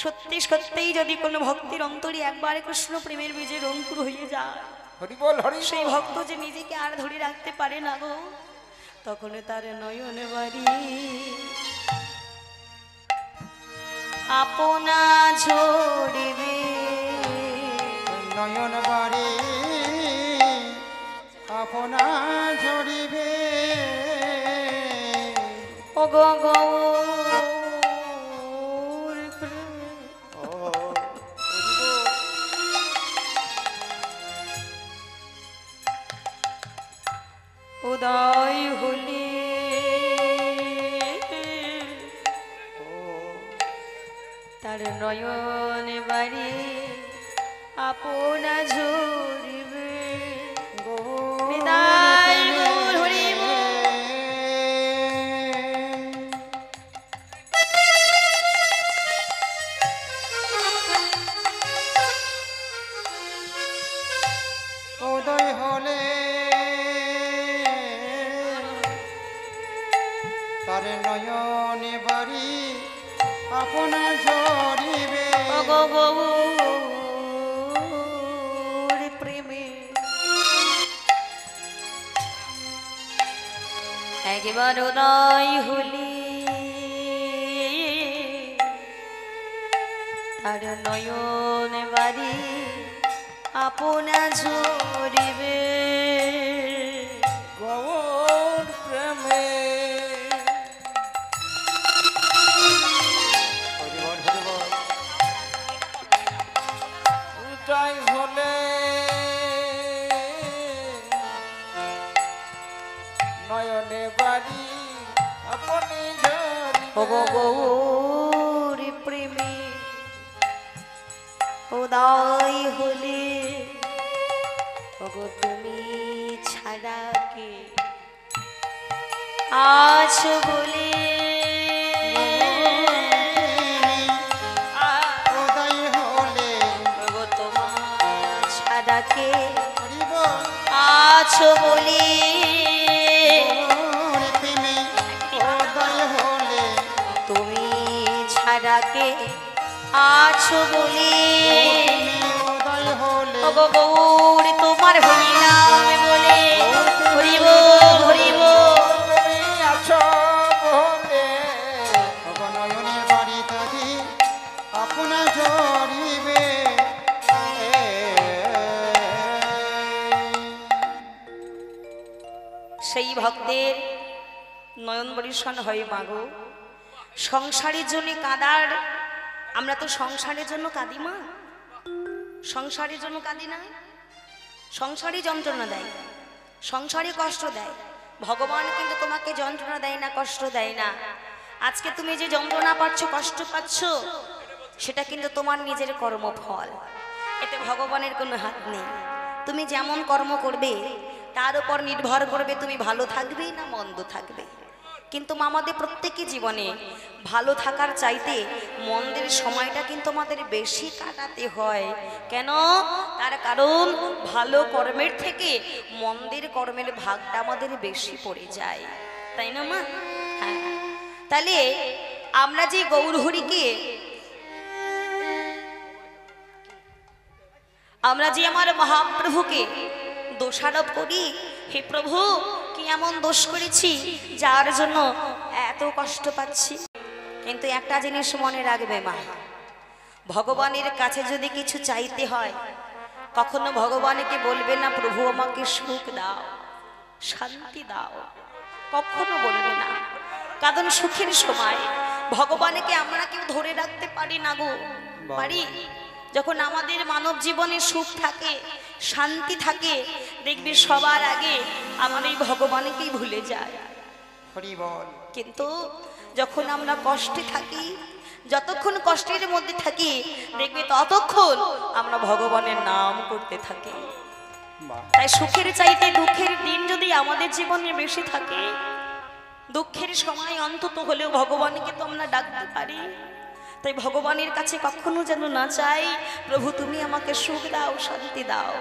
সত্যি সত্যিই যদি কোনো ভক্তির অন্তরে একবারে কৃষ্ণ প্রেমের বীজের অঙ্কুর হয়ে যায়, হরি বল হরি সেই ভক্ত যে নিজেকে আর ধরে রাখতে পারে না গো, তখন তার নয়ন বাড়ি আপনা ঝরিবে। নয়ন বাড়ি আপনা ঝরিবে। ও গো গৌর প্রেমে। উদয় হলে তার তার নয়ন বাড়ি আপনা ঝরিবে বিদায় গৌর হরি বল। উদয় হলে তার নয়নে বাড়ি আপনা ঝরিবে ওগো গৌর প্রেমে একবার উদয় হলি তার নয়ন বাড়ি আপনা ঝরিবে গৌর প্রেমে হরিবল হরিবল উদয় হলে নয়নে বাড়ি আপনি ওগো গৌর প্রেমে উদয় হলে ওগো তুমি ছাড়া কে আছো বলে উদয় হলে ওগো তোমার ছাড়া কে হরিবল আছো বলে গৌর প্রেমে উদয় হলে তুমি ছাড়া কে আছো বলে উদয় হলে ওগো গৌর তোমার হইলাম বলে হরিব হরিব তুমি আছো বলে নয়নের বাড়ি তাদি আপনা ঝরিবে সেই ভক্তের নয়ন বরিশন হয় মাগো সংসারের জন্য কাঁদার। আমরা তো সংসারের জন্য কাঁদি মা, সংসারের জন্য কাঁদি না। সংসারই যন্ত্রণা দেয়, সংসারই কষ্ট দেয়। ভগবান কিন্তু তোমাকে যন্ত্রণা দেয় না, কষ্ট দেয় না। আজকে তুমি যে যন্ত্রণা পাচ্ছ, কষ্ট পাচ্ছ, সেটা কিন্তু তোমার নিজের কর্মফল। এতে ভগবানের কোনো হাত নেই। তুমি যেমন কর্ম করবে তার উপর নির্ভর করবে তুমি ভালো থাকবে না মন্দ থাকবে। কিন্তু আমাদের প্রত্যেকই জীবনে ভালো থাকার চাইতে মন্দের সময়টা কিন্তু আমাদের বেশি কাটাতে হয়। কেন? তার কারণ ভালো কর্মের থেকে মন্দের কর্মের ভাগটা আমাদের বেশি পড়ে যায়, তাই না মা? হ্যাঁ, তাহলে আমরা যে গৌরহরিকে, আমরা যে আমার মহাপ্রভুকে দোষারোপ করি, হে প্রভু কি এমন দোষ করেছি যার জন্য এত কষ্ট পাচ্ছি। কিন্তু একটা জিনিস মনে রাখবে মা, ভগবানের কাছে যদি কিছু চাইতে হয় কখনো ভগবানকে বলবে না প্রভু আমাকে সুখ দাও, শান্তি দাও, কখনো বলবে না। কারণ সুখের সময় ভগবানকে আমরা কেউ ধরে রাখতে পারি না গো, পারি? যখন আমাদের মানব জীবনে সুখ থাকে, শান্তি থাকে, দেখবি সবার আগে আমার এই ভগবানকেই ভুলে যায়। হরিবল কিন্তু যখন আমরা কষ্টে থাকি, যতক্ষণ কষ্টের মধ্যে থাকি, দেখবি ততক্ষণ আমরা ভগবানের নাম করতে থাকি। তাই সুখের চাইতে দুঃখের দিন যদি আমাদের জীবনে বেশি থাকে, দুঃখের সময় অন্তত হলেও ভগবানকে তো আমরা ডাকতে পারি। তাই ভগবানের কাছে কখনো যেন না চাই প্রভু তুমি আমাকে সুখ দাও, শান্তি দাও।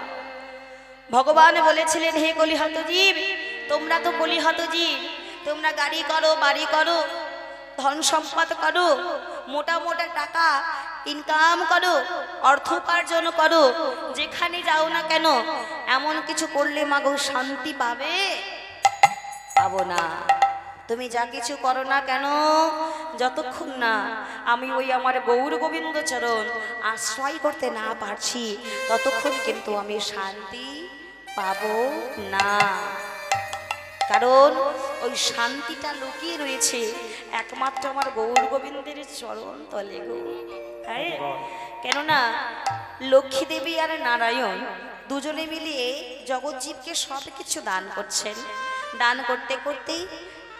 ভগবান বলেছিলেন হে কলিহত জীব, তোমরা তো কলিহত জীব, তোমরা গাড়ি করো, বাড়ি করো, ধন সম্পদ করো, মোটা মোটা টাকা ইনকাম করো, অর্থ উপার্জন করো, যেখানে যাও না কেন এমন কিছু করলে মাগো শান্তি পাবে? পাবো না। তুমি যা কিছু করো না কেন, যতক্ষণ না আমি ওই আমার গৌর গোবিন্দ চরণ আশ্রয় করতে না পারছি ততক্ষণ কিন্তু আমি শান্তি পাবো না। কারণ ওই শান্তিটা লুকিয়ে রয়েছে একমাত্র আমার গৌর গোবিন্দের চরণ তলে গো। হ্যাঁ, কেননা লক্ষ্মী দেবী আর নারায়ণ দুজনে মিলিয়ে জগৎজীবকে সব কিছু দান করছেন। দান করতে করতেই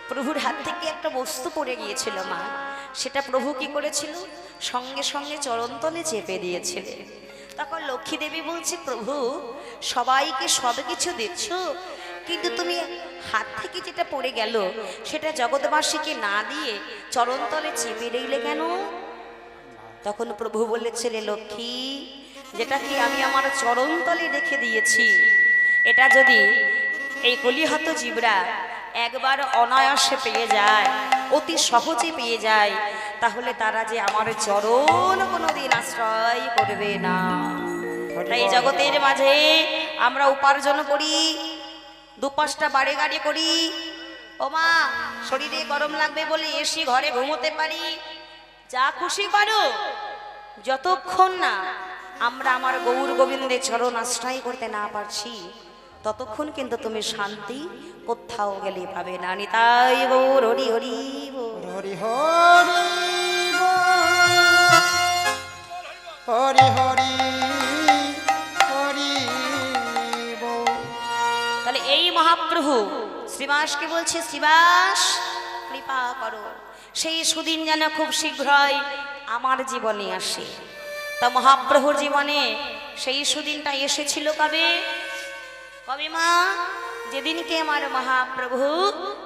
প্রভুর হাত থেকে একটা বস্তু পড়ে গিয়েছিল মা, সেটা প্রভু কি করেছিল, সঙ্গে সঙ্গে চরণতলে চেপে দিয়েছিলেন। তখন লক্ষ্মী দেবী বলছে, প্রভু সবাইকে সব কিছু দিচ্ছ, কিন্তু তুমি হাত থেকে যেটা পড়ে গেল সেটা জগৎবাসীকে না দিয়ে চরণতলে চেপে রইলে কেন? তখন প্রভু বলেছিলে, লক্ষ্মী যেটা কি আমি আমার চরণতলে রেখে দিয়েছি, এটা যদি এই কলিহত জীবরা একবার অনায়াসে পেয়ে যায়, অতি সহজে পেয়ে যায়, তাহলে তারা যে আমার চরণ কোনোদিন আশ্রয় করবে না। তাই জগতের মাঝে আমরা উপার্জন করি, দুপাশটা বাড়ি গাড়ি করি, ও মা শরীরে গরম লাগবে বলে এসি ঘরে ঘুমোতে পারি, যা খুশি করো, যতক্ষণ না আমরা আমার গৌর গোবিন্দের চরণ আশ্রয় করতে না পারছি, ততক্ষণ কিন্তু তুমি শান্তি কোথাও গেলে পাবে না। নিতাই গৌর হরি হরি বল। হরি হরি হরি হরি হরি বল। তাহলে এই মহাপ্রভু শ্রীবাসকে বলছে, শ্রীবাস কৃপা করো, সেই সুদিন যেন খুব শীঘ্রই আমার জীবনে আসে। তা মহাপ্রভুর জীবনে সেই সুদিনটা এসেছিল কবে? কবে মা? যেদিনকে আমার মহাপ্রভু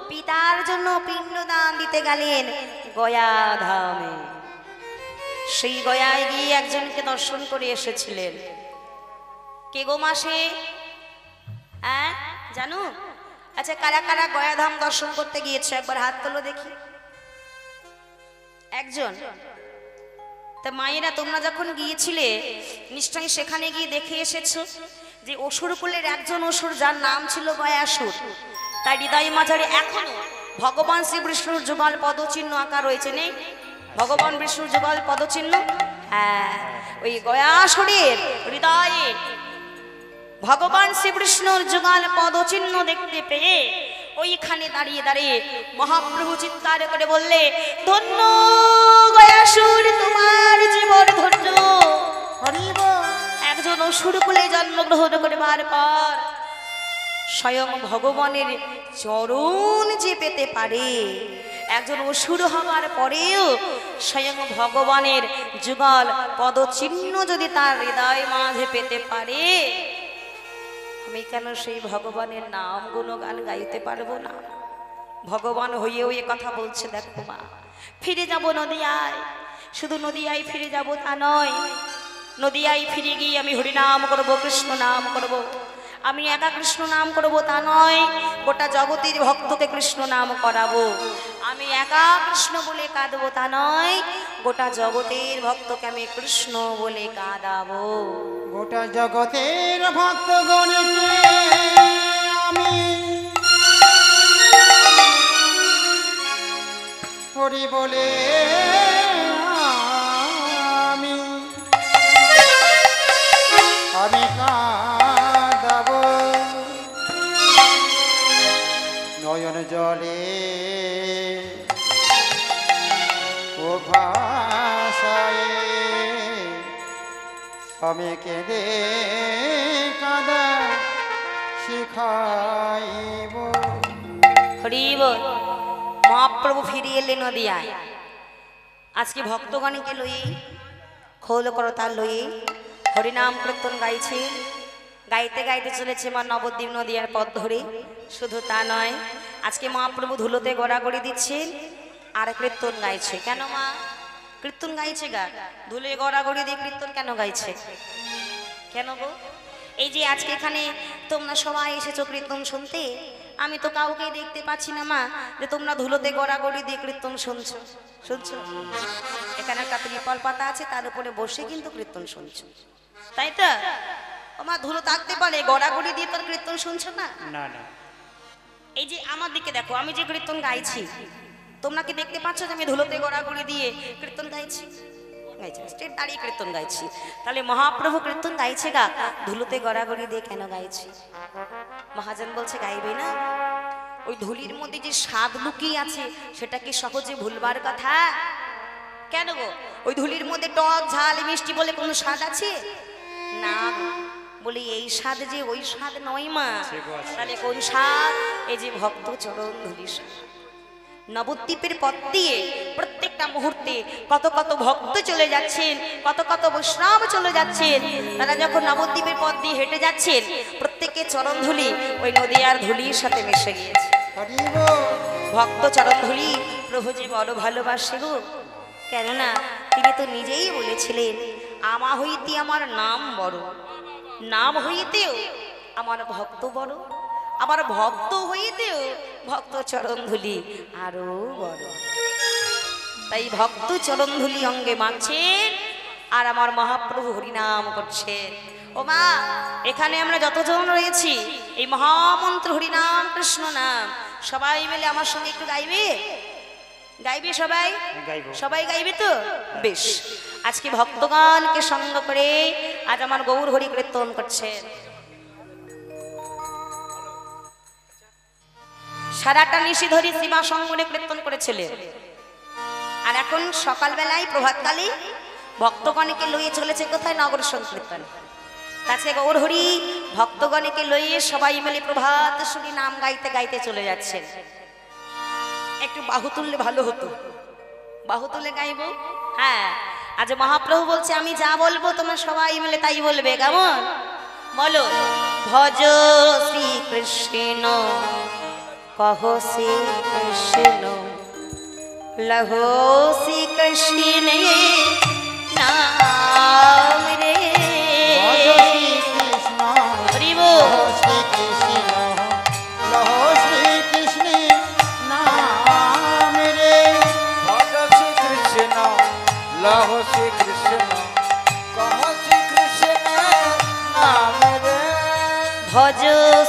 পিতার জন্য পিণ্ডদান দিতে গেলেন গয়া ধামে। সেই গয়ায় গিয়ে একজনকে দর্শন করে এসেছিলেন। কে গো মাসে? হ্যাঁ জানো? আচ্ছা, কারা কারা গয়াধাম দর্শন করতে গিয়েছে একবার হাত তোলো দেখি। একজন। তা মায়েরা তোমরা যখন গিয়েছিলে নিশ্চয়ই সেখানে গিয়ে দেখে এসেছো যে অসুর কুলের একজন অসুর, যার নাম ছিল গয়াসুর, তার হৃদয় মাঝারে এখনো ভগবান শ্রী বিষ্ণুর যুগল পদচিহ্ন আঁকা রয়েছে। নেই ভগবান বিষ্ণুর যুগল পদচিহ্ন? হ্যাঁ, ওই গয়াসুরের হৃদয়ে ভগবান শ্রীকৃষ্ণর যুগল পদচিহ্ন দেখতে পেয়ে ওইখানে দাঁড়িয়ে দাঁড়িয়ে মহাপ্রভু চিৎকার করে বললে, ধন্য গয়াসুর তোমার জীবন ধন্য। একজন অসুর কুলে জন্মগ্রহণ করবার পর স্বয়ং ভগবানের চরণ যে পেতে পারে, একজন অসুর হবার পরেও স্বয়ং ভগবানের যুগল পদচিহ্ন যদি তার হৃদয় মাঝে পেতে পারে, আমি কেন সেই ভগবানের নাম গুণগান গাইতে পারবো না? ভগবান হয়েও এ কথা বলছে, দেখো মা ফিরে যাব নদিয়ায়, শুধু নদিয়ায় ফিরে যাব তা নয়, নদিয়ায় ফিরে গিয়ে আমি হরিনাম করব, কৃষ্ণ নাম করব। আমি একা কৃষ্ণ নাম করব তা নয়, গোটা জগতের ভক্তকে কৃষ্ণ নাম করাবো। আমি একা কৃষ্ণ বলে কাঁদবো তা নয়, গোটা জগতের ভক্তকে আমি কৃষ্ণ বলে কাঁদাবো। গোটা জগতের ভক্তগণকে আমি হরি বলে আমি কাঁদাবো। নয়ন জলে ও ভাষায় আমি কেঁদে কাঁদা শিখাইব। হরি বল। মহাপ্রভু ফিরে এলে নদিয়ায়। আজকে ভক্তগণকে লইয়ে খোল করতাল লইয়ে হরিনাম কীর্তন গাইছে, গাইতে গাইতে চলেছে মা নবদ্বীপ নদিয়ার পথ ধরে। শুধু তা নয়, আজকে মহাপ্রভু ধুলোতে গড়াগড়ি দিচ্ছেন আর কীর্তন গাইছে। কেন মা কীর্তন গাইছে? গা ধুলে গড়াগড়ি দিয়ে কীর্তন কেন গাইছে? কেন গো? এই যে আজকে এখানে তোমরা সবাই এসেছো কীর্তন শুনতে, আমি তো কাউকে দেখতে পাচ্ছি না মা যে তোমরা ধুলোতে গড়াগড়ি দিয়ে কীর্তন শুনছো। শুনছো? এখানে একটা ত্রিপল পাতা আছে, তার উপরে বসে কিন্তু কীর্তন শুনছো, তাই তো? আমার ধুলো থাকতে পারে, গড়াগড়ি দিয়ে তোর কীর্তন শুনছো না? না না, এই যে আমার দিকে দেখো, আমি যে কীর্তন গাইছি, তোমরা কি দেখতে পাচ্ছ যে আমি ধুলোতে গড়াগড়ি দিয়ে কীর্তন গাইছি? স্টেট দাঁড়িয়ে কীর্তন গাইছি। তাহলে মহাপ্রভু কীর্তন গাইছে গা ধুলোতে গড়াগড়ি দিয়ে কেন গাইছি? মহাজন বলছে গাইবে না। ওই ধুলির মধ্যে যে স্বাদ লুকিয়ে আছে সেটা কি সহজে ভুলবার কথা? কেন গো? ওই ধুলির মধ্যে টক ঝাল মিষ্টি বলে কোনো স্বাদ আছে? না বলি এই স্বাদ যে ওই স্বাদ নয় মা। তাহলে কোন স্বাদ? এই যে ভক্ত চরণ ধুলি স্বাদ। নবদ্বীপের পথ দিয়ে প্রত্যেকটা মুহূর্তে কত কত ভক্ত চলে যাচ্ছেন, কত কত বৈষ্ণব চলে যাচ্ছেন। তারা যখন নবদ্বীপের পথ দিয়ে হেঁটে যাচ্ছেন, প্রত্যেকের চরণধুলি ওই নদিয়ার ধুলির সাথে মিশে গিয়েছে। হরি বল। ভক্ত চরণধুলি প্রভু যে বড় ভালোবাসে গো, কেননা তিনি তো নিজেই বলেছিলেন, আমা হইতে আমার নাম বড়, নাম হইতেও আমার ভক্ত বড়, আমার ভক্ত হইতেও ভক্ত চরণধুলি আরো বড়। তাই ভক্ত চরণধুলি অঙ্গে মাখছেন আর আমার মহাপ্রভু হরিনাম করছেন। ও মা, এখানে আমরা যতজন রয়েছি এই মহামন্ত্র হরিনাম কৃষ্ণ নাম সবাই মিলে আমার সঙ্গে একটু গাইবে? গাইবে সবাই? সবাই গাইবে তো? বেশ, আজকে ভক্তগণকে সঙ্গ করে আজ আমার গৌর হরি কীর্তন করছেন। সারাটা নিশি ধরে সীমা সঙ্গনে কীর্তন করেছিলেন, আর এখন সকালবেলায় প্রভাতকালে ভক্তগণকে লইয়ে চলেছে কোথায়? নগর সংকীর্তন। কাছে গৌর হরি ভক্তগণকে লইয়ে সবাই মিলে প্রভাত শুনি নাম গাইতে গাইতে চলে যাচ্ছেন। একটু বাহু তুললে ভালো হতো, বাহু তুলে গাইব। হ্যাঁ, আজ মহাপ্রভু বলছে আমি যা বলবো তোমরা সবাই মিলে তাই বলবে। কেমন? বলো, ভজ শ্রীকৃষ্ণ কহ শ্রীকৃষ্ণ, লহো শ্রীকৃষ্ণ নাম রে। হরি বল। লহো শ্রী কৃষ্ণ, কহ শ্রী কৃষ্ণ নাম রে। ভজ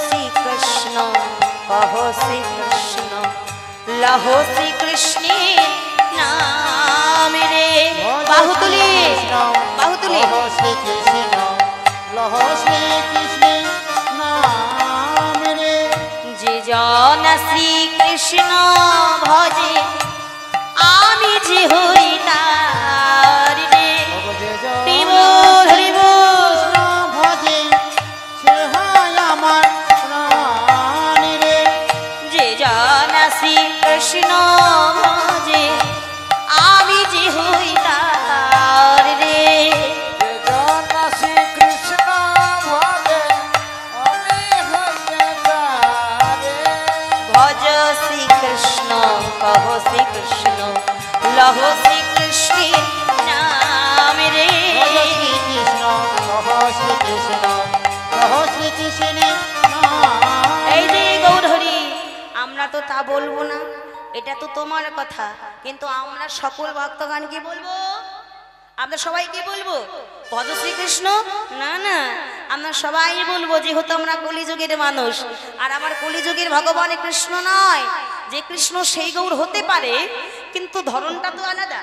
শ্রীকৃষ্ণ কহ শ্রীকৃষ্ণ, লহো শ্রীকৃষ্ণ নাম রে। বাহু তুলি, বাহু তুলি। শ্রীকৃষ্ণ লহ শ্রীকৃষ্ণ নাম রে। যে জন শ্রীকৃষ্ণ ভজে আমি যে হই তার রে। হরি বল, হরি বল। ভজে সে হয় আমার প্রাণ রে। যে জন শ্রীকৃষ্ণ ভজে আমি যে হই তার রে। যে জন শ্রী কৃষ্ণ ভজে আমি হইতে তারে। ভজ শ্রীকৃষ্ণ কহ শ্রীকৃষ্ণ, লহ শ্রীকৃষ্ণ নাম রে। শ্রীকৃষ্ণ কহ শ্রীকৃষ্ণ, কহ শ্রীকৃষ্ণ নাম। এই যে গৌর হরি, আমরা তো তা বলবো না, এটা তো তোমার কথা, কিন্তু আমরা সকল ভক্তগণ কি বলবো? আমরা সবাই কি বলবো? ভজ শ্রীকৃষ্ণ? না না, আমরা সবাই বলবো, যেহেতু আমরা কলিযুগের মানুষ। আর আমার কলিযুগের ভগবান কৃষ্ণ নয়, যে কৃষ্ণ সেই গৌর হতে পারে, কিন্তু ধরনটা তো আলাদা,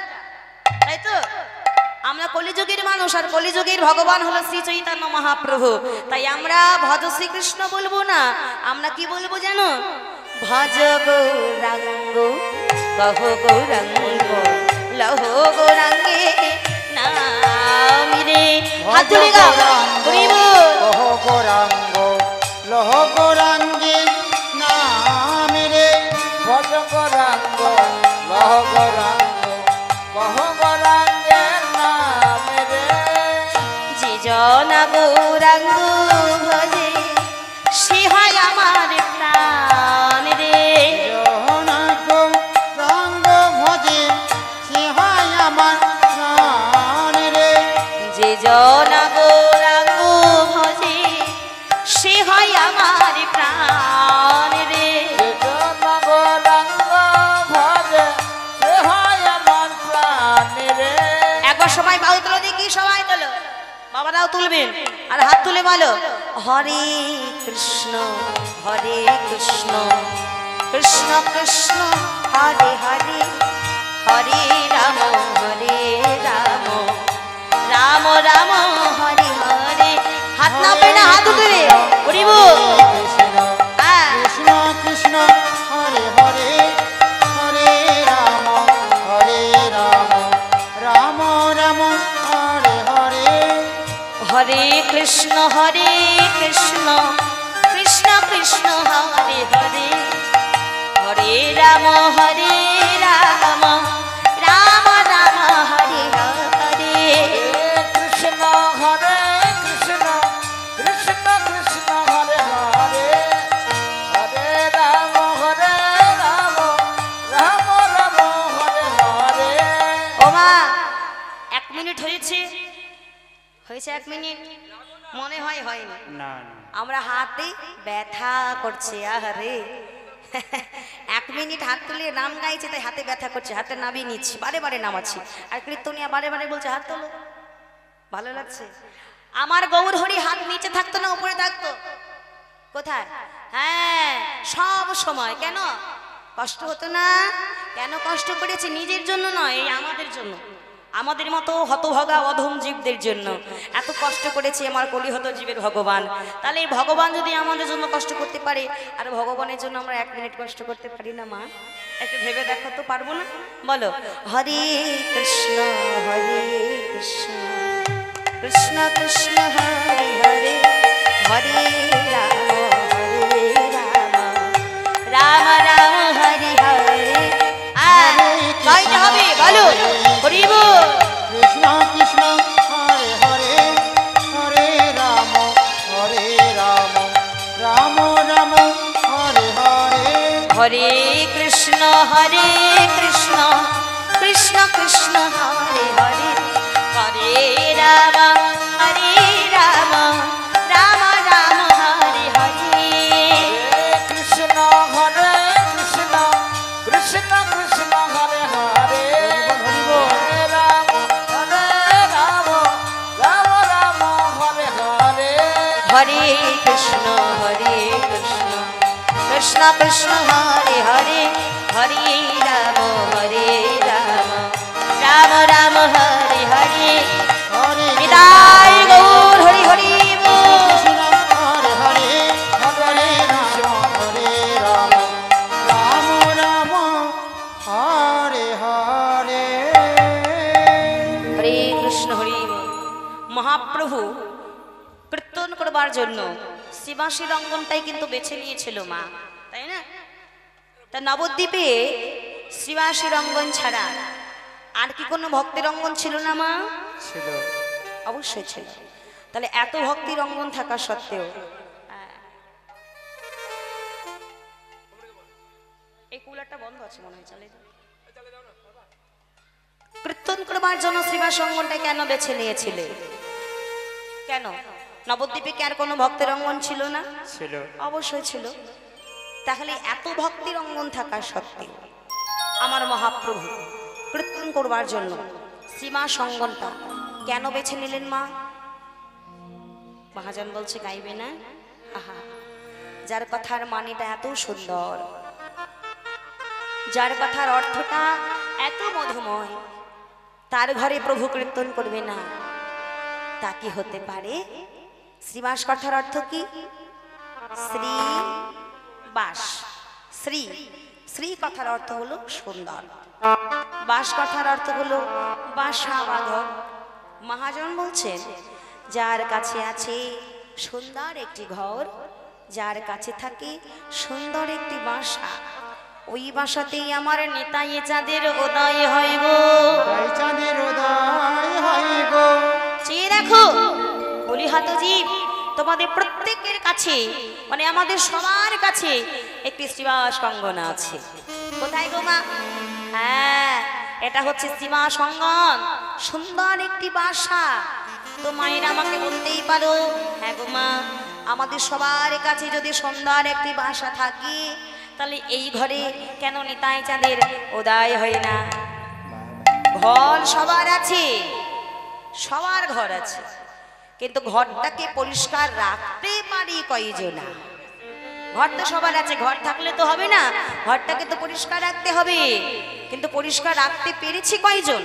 তাই তো? আমরা কলিযুগের মানুষ, আর কলিযুগের ভগবান হলো শ্রী চৈতন্য মহাপ্রভু। তাই আমরা ভজ শ্রীকৃষ্ণ বলবো না, আমরা কি বলবো জানো? ভজ গৌরাঙ্গ কহ গৌরাঙ্গ, লহ গৌরাঙ্গে নাম রে। হাত তুলে গাও, হরি বল। কহ গৌরাঙ্গ লহ গৌরাঙ্গে নাম রে। ভজ গৌরাঙ্গ লহ গৌরাঙ্গ, কহ গৌরাঙ্গের নাম রে। যে জন গৌরাঙ্গ ভজে সে হয় আমার প্রাণ রে। জহনা গৌরাঙ্গ ভজে সে হয় আমার প্রাণ রে। যে জন গৌরাঙ্গ ভজে সে হয় আমার প্রাণ রে। যে জন গৌরাঙ্গ ভজে সে হয় আমার প্রাণ রে। একবার সবাই বাহু তুলো দেখি, সবাই তোলো, বাবারাও তুলবেন, আর হাত তুলে বলো, হরে কৃষ্ণ হরে কৃষ্ণ, কৃষ্ণ কৃষ্ণ হরে হরে, হরে রাম রাম, রাম রাম হরে হরে। হাত না পেয়ে না, হাত তুলে হরি বল। কৃষ্ণ হ্যাঁ, কৃষ্ণ কৃষ্ণ হরে হরে, হরে রাম রাম রাম হরে হরে। হরে কৃষ্ণ কৃষ্ণ কৃষ্ণ হরে হরে, হরে রাম হরে হয়েছে 1 মিনিট? মনে হয় হয়নি। না আমরা হাতে ব্যথা করছে, আহারে 1 মিনিট হাত তুলে নাম গাইছে, তাই হাতে ব্যথা করছে, হাতে নামিয়ে নিচ্ছি, বারে বারে নামাচ্ছি, আর কীর্তনিয়া বারে বারে বলছে হাত তোলো। ভালো লাগছে? আমার গৌর হরি হাত নিচে থাকতো না উপরে থাকতো? কোথায়? হ্যাঁ, সব সময়। কেন কষ্ট হতো না? কেন কষ্ট করেছে? নিজের জন্য নয়, এই আমাদের জন্য, আমাদের মতো হতভাগা অধম জীবদের জন্য এত কষ্ট করেছে আমার কলিহত জীবের ভগবান। তাহলে এই ভগবান যদি আমাদের জন্য কষ্ট করতে পারে, আর ভগবানের জন্য আমরা 1 মিনিট কষ্ট করতে পারি না মা? একটু ভেবে দেখো তো, পারবো না? বলো, হরে কৃষ্ণ কৃষ্ণ কৃষ্ণ হরে হরে, হরে রাম রাম রাম হরে হরে। গাইতে হবে, বলো হরি বল। কৃষ্ণ কৃষ্ণ হরে হরে, হরে রাম রাম রাম হরে হরে। হরে কৃষ্ণ কৃষ্ণ কৃষ্ণ হরে হরে, হরে রাম রাম রাম হরে হরে। কৃষ্ণ হরে কৃষ্ণ কৃষ্ণ কৃষ্ণ হরে হরে, হরে রাম রাম রাম হরে হরে। হরে কৃষ্ণ কৃষ্ণ কৃষ্ণ হরে হরে, হরে রাম রাম রাম হরে হরে। হরে নিতাই গৌর হরি হরি বল। কৃষ্ণ হরে হরে, হরে রাম রাম রাম হরে হরে। হরে কৃষ্ণ হরি বল। মহাপ্রভু কীর্তন করবার জন্য শিবাশীর অঙ্গনটাই কিন্তু বেছে নিয়েছিল মা, তাই না? তা নবদ্বীপে শিবাশীর অঙ্গন ছাড়া আর কি কোনো ভক্তির অঙ্গন ছিল না মা? ছিল, অবশ্যই ছিল। তাহলে এত ভক্তির অঙ্গন থাকা সত্ত্বেও এই কুলারটা বন্ধ আছে মনে হয়, চালিয়ে দাও। কীর্তন করবার জন্য শিবাস অঙ্গনটা কেন বেছে নিয়েছিলে? কেন? নবদ্বীপে কি আর কোনো ভক্তের অঙ্গন ছিল না? ছিল, অবশ্যই ছিল। তাহলে এত ভক্তির অঙ্গন থাকা সত্ত্বেও আমার মহাপ্রভু কীর্তন করবার জন্য সীমা সঙ্গনটা কেন বেছে নিলেন মা? মহাজন বলছে গাইবে না? আহা, যার কথার মানেটা এত সুন্দর, যার কথার অর্থটা এত মধুময়, তার ঘরে প্রভু কীর্তন করবে না তা কি হতে পারে? শ্রীবাস কথার অর্থ কি? শ্রী বাস। শ্রী শ্রী কথার অর্থ হলো সুন্দর, বাস কথার অর্থ হলো বাসা বা ঘর। মহাজন বলছেন যার কাছে আছে সুন্দর একটি ঘর, যার কাছে থাকে সুন্দর একটি বাসা, ওই বাসাতেই আমার নিতাই চাঁদের উদয় হয় গো। তাই চাঁদের উদয় হয় গো। চেয়ে দেখো বলিহাত জীব, তোমাদের প্রত্যেকের কাছে, মানে আমাদের সবার কাছে একটি শ্রীবাস অঙ্গন আছে। কোথায় গো মা? হ্যাঁ, এটা হচ্ছে শ্রীবাস অঙ্গন, সুন্দর একটি বাসা। তো মায়ের আমাকে বলতেই পারো, হ্যাঁ গো মা, আমাদের সবার কাছে যদি সুন্দর একটি বাসা থাকে, তাহলে এই ঘরে কেন নিতাই চাঁদের উদয় হয় না? ঘর সবার আছে, সবার ঘর আছে, কিন্তু ঘরটাকে পরিষ্কার রাখতে পারি কয়জনা? ঘর তো সবার আছে, ঘর থাকলে তো হবে না, ঘরটাকে তো পরিষ্কার রাখতে হবে, কিন্তু পরিষ্কার রাখতে পেরেছি কয়জন?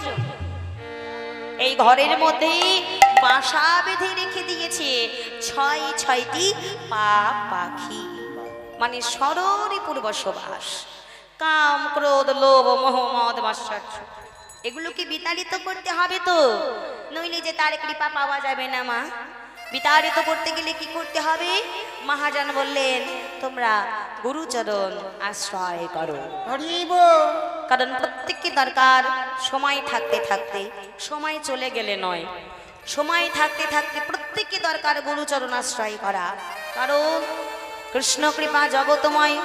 এই ঘরের মধ্যেই বাসা বেঁধে রেখে দিয়েছে 6টি পাখি, মানে সররিপুর বসবাস। কাম ক্রোধ লোভ মোহ মদ মাৎসর্য এগুলোকে বিতাড়িত করতে হবে তো, নইলে যে তার কৃপা পাওয়া যাবে না মা। বিতাড়িত করতে গেলে কি করতে হবে? মহাজন বললেন তোমরা গুরুচরণ আশ্রয় করো। হরি বল। কারণ প্রত্যেককে দরকার সময় থাকতে থাকতে, সময় চলে গেলে নয়, সময় থাকতে থাকতে প্রত্যেককে দরকার গুরুচরণ আশ্রয় করা। কারণ কৃষ্ণ কৃপা জগতময়,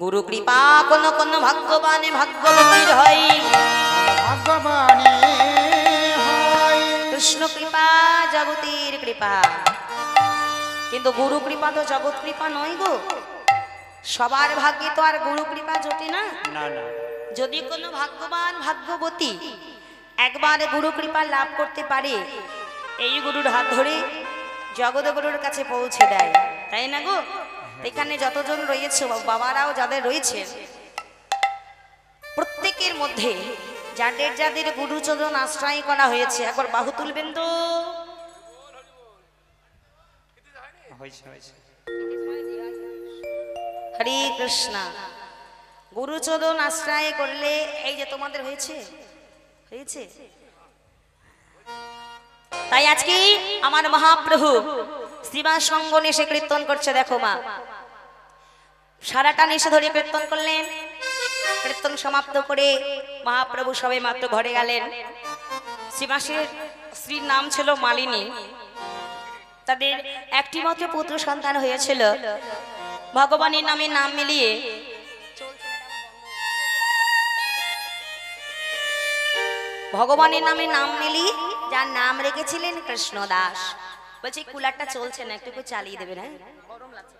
গুরু কৃপা কোন কোন ভাগ্যবানে ভাগ্যবতীর হয়। ভগবানে হয়। কৃষ্ণ কৃপা জগতের কৃপা, কিন্তু গুরু কৃপা তো জগৎ কৃপা নয় গো। সবার ভাগ্যে তো আর গুরু কৃপা জোটে না। না না, যদি কোনো ভাগ্যবান ভাগ্যবতী একবার গুরু কৃপা লাভ করতে পারে, এই গুরুর হাত ধরে জগৎ গুরুর কাছে পৌঁছে দেয়, তাই না গো? এখানে যতজন রয়েছে বাবারাও যাদের রয়েছে, প্রত্যেকের মধ্যে যাদের যাদের গুরুচরণ আশ্রয় করা হয়েছে একবার বাহু তুলবেন তো। হয়েছে হয়েছে। হরে কৃষ্ণ। গুরুচরণ আশ্রয় করলে এই যে তোমাদের হয়েছে হয়েছে। তাই আজকে আমার মহাপ্রভু শ্রীবাস সঙ্গনে এসে কীর্তন করছে। দেখো মা, সারাটা নিশে ধরে কীর্তন করলেন। কীর্তন সমাপ্ত করে মহাপ্রভু সবে মাত্র ঘরে গেলেন। শ্রীবাসের স্ত্রীর নাম ছিল মালিনী। তাদের একটি মাত্র পুত্র সন্তান হয়েছিল। ভগবানের নামে নাম মিলিয়ে ভগবানের নামে নাম মিলিয়ে যার নাম রেখেছিলেন কৃষ্ণদাস। বলছি কুলারটা চলছে না, একটু চালিয়ে দেবেন। হ্যাঁ, গরম লাগছে।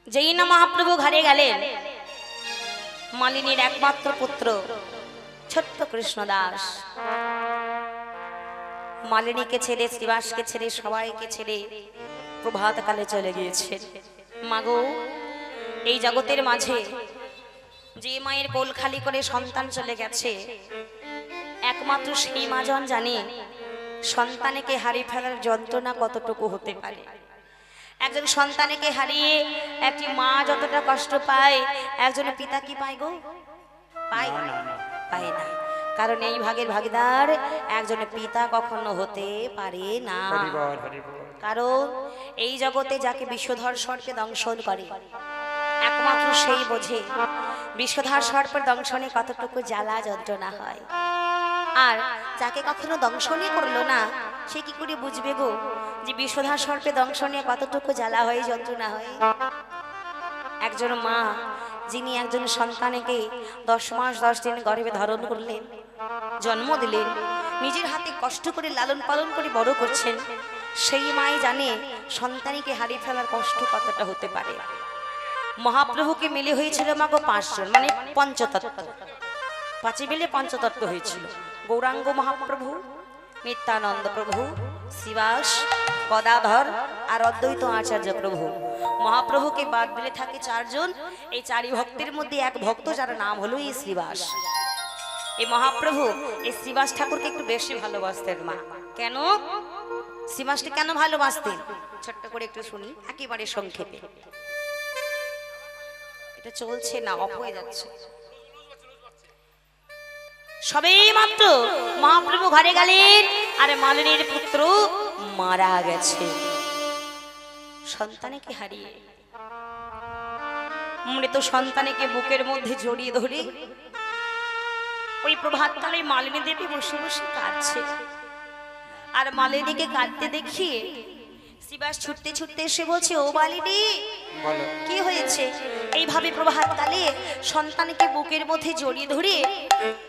যেই না মহাপ্রভু ঘরে গেলেন, মালিনীর একমাত্র পুত্র ছোট্ট কৃষ্ণদাস মালিনীকে ছেড়ে, শ্রীবাসকে ছেড়ে, সবাইকে ছেড়ে প্রভাতকালে চলে গিয়েছেন। মাগো, এই জগতের মাঝে যে মায়ের কোল খালি করে সন্তান চলে গেছে, একমাত্র সেই মাজন জানে সন্তানকে হারিয়ে ফেলার যন্ত্রণা কতটুকু হতে পারে। একজন সন্তানকে হারিয়ে একটি মা যতটা কষ্ট পায়, একজন পিতা কি পায় গো? পায় পায় না। কারণ এই ভাগের ভাগিদার একজন পিতা কখনো হতে পারে না। কারণ এই জগতে যাকে বিষধর সর্পে দংশন করে, একমাত্র সেই বোঝে বিষধর সর্পের দংশনে কতটুকু জ্বালা যন্ত্রণা হয়। আর যাকে কখনো দংশনই করলো না, সে কি করে বুঝবে গো যে বিষধর সর্পে দংশনে কতটুকু জ্বালা হয়, যন্ত্রণা হয়? একজন মা যিনি একজন সন্তানকে 10 মাস 10 দিন গর্ভে ধারণ করলেন, জন্ম দিলেন, নিজের হাতে কষ্ট করে লালন পালন করে বড় করছেন, সেই মাই জানে সন্তানকে হারিয়ে ফেলার কষ্ট কতটা হতে পারে। মহাপ্রভুকে মিলে হয়েছিল মাগো 5 জন, মানে পঞ্চতত্ত্ব। 5 মিলে পঞ্চতত্ত্ব হয়েছিল। গৌরাঙ্গ মহাপ্রভু, নিত্যানন্দ প্রভু, শ্রীবাস, গদাধর আর অদ্বৈত আচার্য প্রভু। মহাপ্রভুকে বাদ দিলে থাকে 4 জন। এই 4 ভক্তের মধ্যে এক ভক্ত যার নাম হলো এই শ্রীবাস। এই মহাপ্রভু এই শ্রীবাস ঠাকুরকে একটু বেশি ভালোবাসতেন মা। কেন শ্রীবাসকে কেন ভালোবাসতেন ছোট্ট করে একটু শুনি, একেবারে সংক্ষেপে। এটা চলছে না, অফ হয়ে যাচ্ছে। সবেই মাত্র মহাপ্রভু ঘরে গেলেন, আর মালিনীর পুত্র মারা গেছে সন্তানকে হারিয়ে। মৃত সন্তানকে বুকের মধ্যে জড়িয়ে ধরে ওই প্রভাতকালে মালিনী দেবী বসে বসে কাঁদছে। আর মালিনীকে কাঁদতে দেখিয়ে শ্রীবাস ছুটতে ছুটতে এসে বলছে, ও মালিনী কি হয়েছে? এইভাবে প্রভাতকালে সন্তানকে বুকের মধ্যে জড়িয়ে ধরে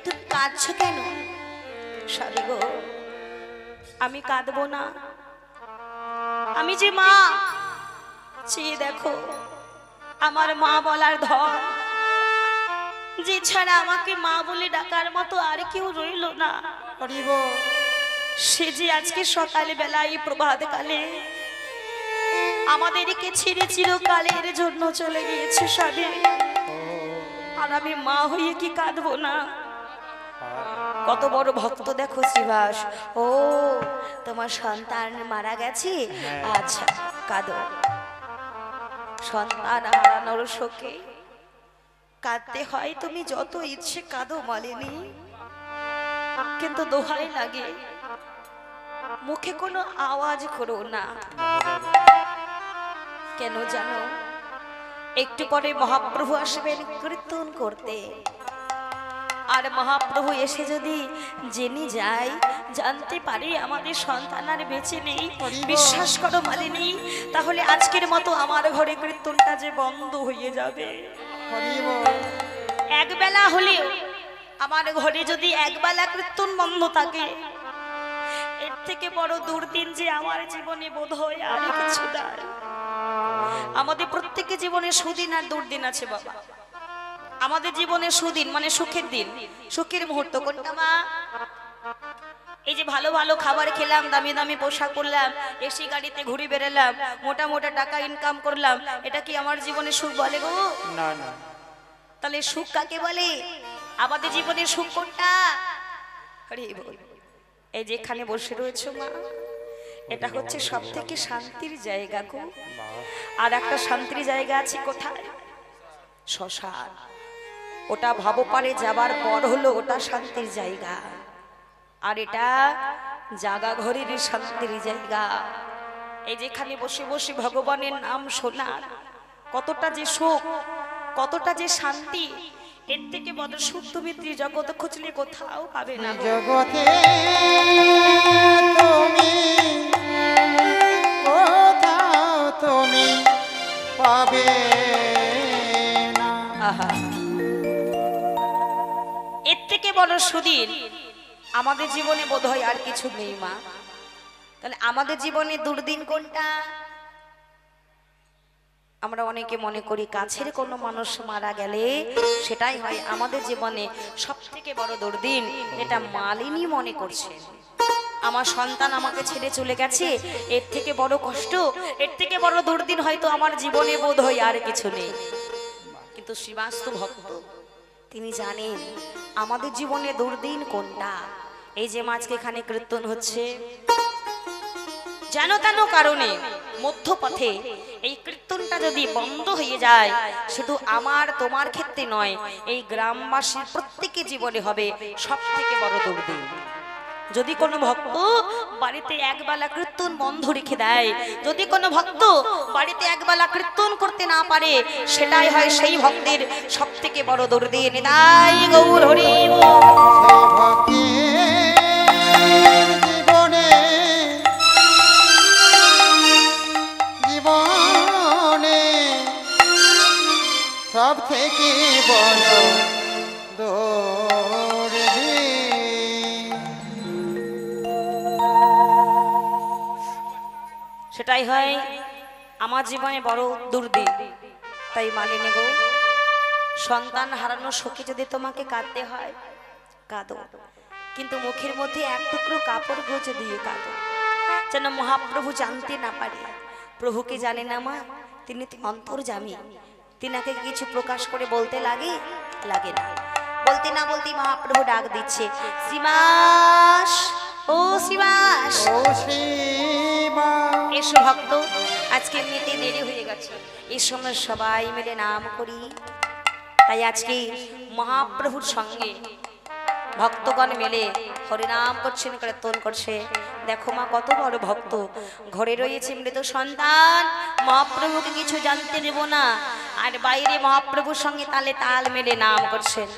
তুই কাঁদছ কেন? স্বামী গো, আমি কাঁদবো না, আমি যে মা, চেয়ে দেখো আমার মা বলার ধন, যে ছাড়া আমাকে মা বলে ডাকার মতো আর কেউ রইল না। সে যে আজকে সকাল বেলায় প্রভাতকালে আমাদেরকে ছেড়ে চিরকালের জন্য চলে গিয়েছে স্বামী। আর আমি মা হয়ে কি কাঁদবো না? কত বড় ভক্ত দেখো শ্রীবাস। ও তোমার সন্তান মারা গেছে, আচ্ছা কাঁদো। সন্তান হারানোর শোকে কাঁদতে হয়, তুমি যত ইচ্ছে কাঁদো মালিনী, কিন্তু দোহাই লাগে মুখে কোনো আওয়াজ করো না। কেন জানো? একটু পরে মহাপ্রভু আসবেন কীর্তন করতে। আর মহাপ্রভু এসে যদি জেনে যায়, জানতে পারে আমাদের সন্তান আর বেঁচে নেই, বিশ্বাস করো মালিনী, তাহলে আজকের মতো আমার ঘরে কীর্তনটা যে বন্ধ হয়ে যাবে। একবেলা হলেও আমার ঘরে যদি একবেলা কীর্তন বন্ধ থাকে, এর থেকে বড় দুর্দিন যে আমার জীবনে বোধ হয় আর কিছু নাই। আমাদের প্রত্যেকের জীবনে সুদিন আর দুর্দিন আছে বাবা। আমাদের জীবনে সুদিন মানে সুখের দিন, সুখের মুহূর্ত কোনটা মা? এই যে ভালো ভালো খাবার খেলাম, দামি দামি পোশাক পরলাম, এসি গাড়িতে ঘুরে বেড়ালাম, মোটা মোটা টাকা ইনকাম করলাম, এটা কি আমার জীবনে সুখ বলে গো? না না। তাহলে সুখ কাকে বলে? আমাদের জীবনে সুখ কোনটা? আরে বল, এই যেখানে বসে রয়েছে মা, এটা হচ্ছে সব থেকে শান্তির জায়গা গো। আর একটা শান্তির জায়গা আছে কোথায়? শ্মশান। ওটা ভবপারে যাবার পর হলো ওটা শান্তির জায়গা, আর এটা জাগা ঘরের শান্তির জায়গা। এই যেখানে বসে বসে ভগবানের নাম শোনা, কতটা যে সুখ, কতটা যে শান্তি, এর থেকে বড় সুখ তুমি জগৎ খুঁজলে কোথাও পাবে না। জগতে তুমি কোথাও তুমি পাবে না। আহা, এর থেকে বড় সুদিন আমাদের জীবনে বোধ হয় আর কিছু নেই মা। তাহলে আমাদের জীবনে দুর্দিন কোনটা? আমরা অনেকে মনে করি কাছের কোনো মানুষ মারা গেলে সেটাই হয় আমাদের জীবনে সব থেকে বড় দুর্দিন। এটা মালিনী মনে করছেন, আমার সন্তান আমাকে ছেড়ে চলে গেছে, এর থেকে বড় কষ্ট, এর থেকে বড় দুর্দিন হয়তো আমার জীবনে বোধ হয় আর কিছু নেই। কিন্তু শ্রীবাস্তু ভক্ত তিনি জানেন আমাদের জীবনে দুর্দিন কোনটা। এই যে মাঝকে এখানে কীর্তন হচ্ছে, যেন তেন কারণে মধ্যপথে এই কীর্তনটা যদি বন্ধ হয়ে যায়, শুধু আমার তোমার ক্ষেত্রে নয়, এই গ্রামবাসীর প্রত্যেকের জীবনে হবে সব থেকে বড় দুর্দিন। যদি কোনো ভক্ত বাড়িতে একবেলা কীর্তন বন্ধ রেখে দেয়, যদি কোনো ভক্ত বাড়িতে একবেলা কীর্তন করতে না পারে, সেটাই হয় সেই ভক্তের সব থেকে বড় দুর্দিন। তাই গৌর হরি জীবনে জীবনে সব থেকে বড় সেটাই হয় আমার জীবনে বড় দুর্দিন। তাই মালিনী গো, সন্তান হারানো শোকে যদি তোমাকে কাঁদতে হয় কাঁদো, কিন্তু মুখের মধ্যে এক টুকরো কাপড় গুঁজে দিয়ে কাঁদো, যেন মহাপ্রভু জানতে না পারে। প্রভুকে জানে না মা, তিনি তো অন্তর্যামী, তিনাকে কিছু প্রকাশ করে বলতে লাগে লাগে না। বলতে না বলতে মহাপ্রভু ডাক দিচ্ছে, শ্রীবাস, ও শ্রীবাস, ও শ্রীমা। এসো ভক্ত, আজকে এমনিতে দেরি হয়ে গেছে, এই সময় সবাই মিলে নাম করি। তাই আজকে মহাপ্রভুর সঙ্গে ভক্তগণ মিলে হরিনাম করছেন, কীর্তন করছে। দেখো মা, কত বড় ভক্ত, ঘরে রয়েছে মৃত সন্তান, মহাপ্রভুকে কিছু জানতে দেব না, আর বাইরে মহাপ্রভুর সঙ্গে তালে তাল মেলে নাম করছেন।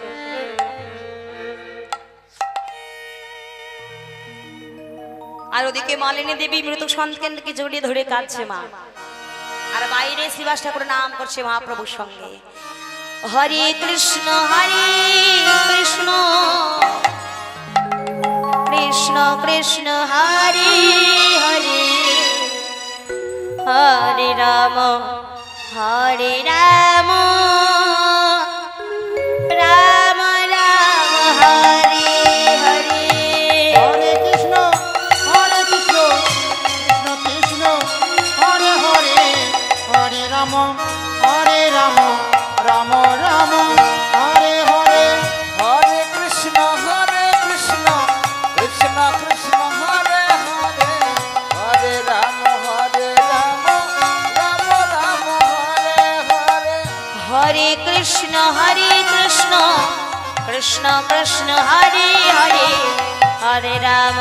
আর ওদিকে মালিনী দেবী মৃত সন্তানকে জড়িয়ে ধরে কাঁদছে মা, আর বাইরে শ্রীবাস ঠাকুর নাম করছে মহাপ্রভুর সঙ্গে, হরে কৃষ্ণ কৃষ্ণ কৃষ্ণ কৃষ্ণ হরে হরে, হরে রাম রাম রাম হরে হরে। হরে কৃষ্ণ কৃষ্ণ কৃষ্ণ হরে হরে, হরে রাম রাম রাম হরে হরে। হরে কৃষ্ণ কৃষ্ণ কৃষ্ণ হরে হরে, হরে রাম রাম রাম হরে হরে। হরে কৃষ্ণ কৃষ্ণ কৃষ্ণ কৃষ্ণ হরে হরে, হরে রাম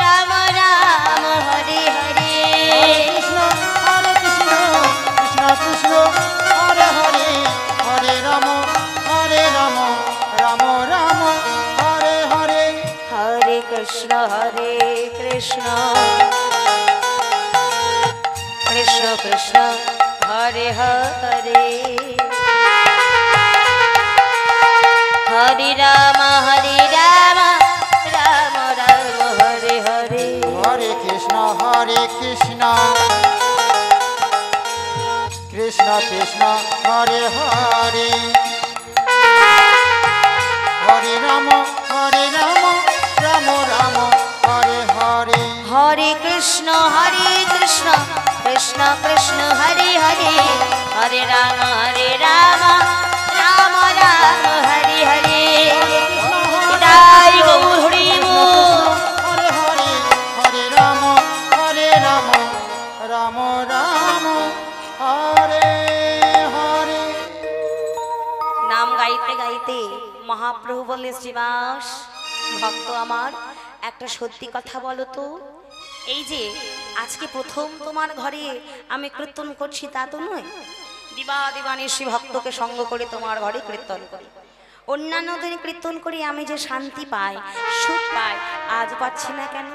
রাম রাম হরে হরে। কৃষ্ণ কৃষ্ণ কৃষ্ণ হরে হরে, হরে রাম রাম রাম হরে হরে। হরে কৃষ্ণ কৃষ্ণ কৃষ্ণ কৃষ্ণ হরে হরে। হরে রাম রাম রাম হরে হরে। হরে কৃষ্ণ কৃষ্ণ কৃষ্ণ হরে হরে, হরে রাম রাম রাম হরে হরে। হরে কৃষ্ণ কৃষ্ণ কৃষ্ণ হরে হরে, হরে রাম রাম রাম হরে হরে। জয় গৌর হরি বল। হরে হরে, হরে রাম রাম রাম হরে হরে। নাম গাইতে গাইতে মহাপ্রভু বলে, শ্রীবাস ভক্ত আমার, একটা সত্যি কথা বলো তো, এই যে আজকে প্রথম তোমার ঘরে আমি কীর্তন করছি তা তো নয়, দিবানিশি ভক্তকে সঙ্গ করে তোমার ঘরে কীর্তন করি। অন্যান্য দিন কীর্তন করি আমি যে শান্তি পাই, সুখ পাই, আজ পাচ্ছি না কেন?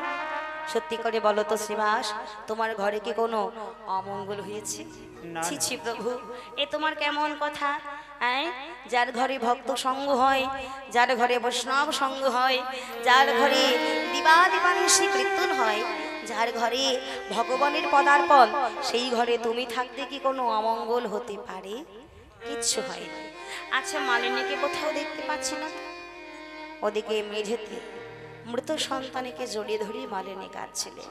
সত্যি করে বলো তো শ্রীবাস, তোমার ঘরে কি কোনো অমঙ্গল হয়েছে? ছি ছি প্রভু, এ তোমার কেমন কথা? হ্যাঁ, যার ঘরে ভক্ত সঙ্গ হয়, যার ঘরে বৈষ্ণব সঙ্গ হয়, যার ঘরে দিবানিশি কীর্তন হয়, যার ঘরে ভগবানের পদার্পণ, সেই ঘরে তুমি থাকতে কি কোনো অমঙ্গল হতে পারে? কিচ্ছু হয় না। আচ্ছা, মালিনীকে কোথাও দেখতে পাচ্ছি না। ওদিকে মেঝেতে মৃত সন্তানকে জড়িয়ে ধরে মালিনী কাঁদছিলেন।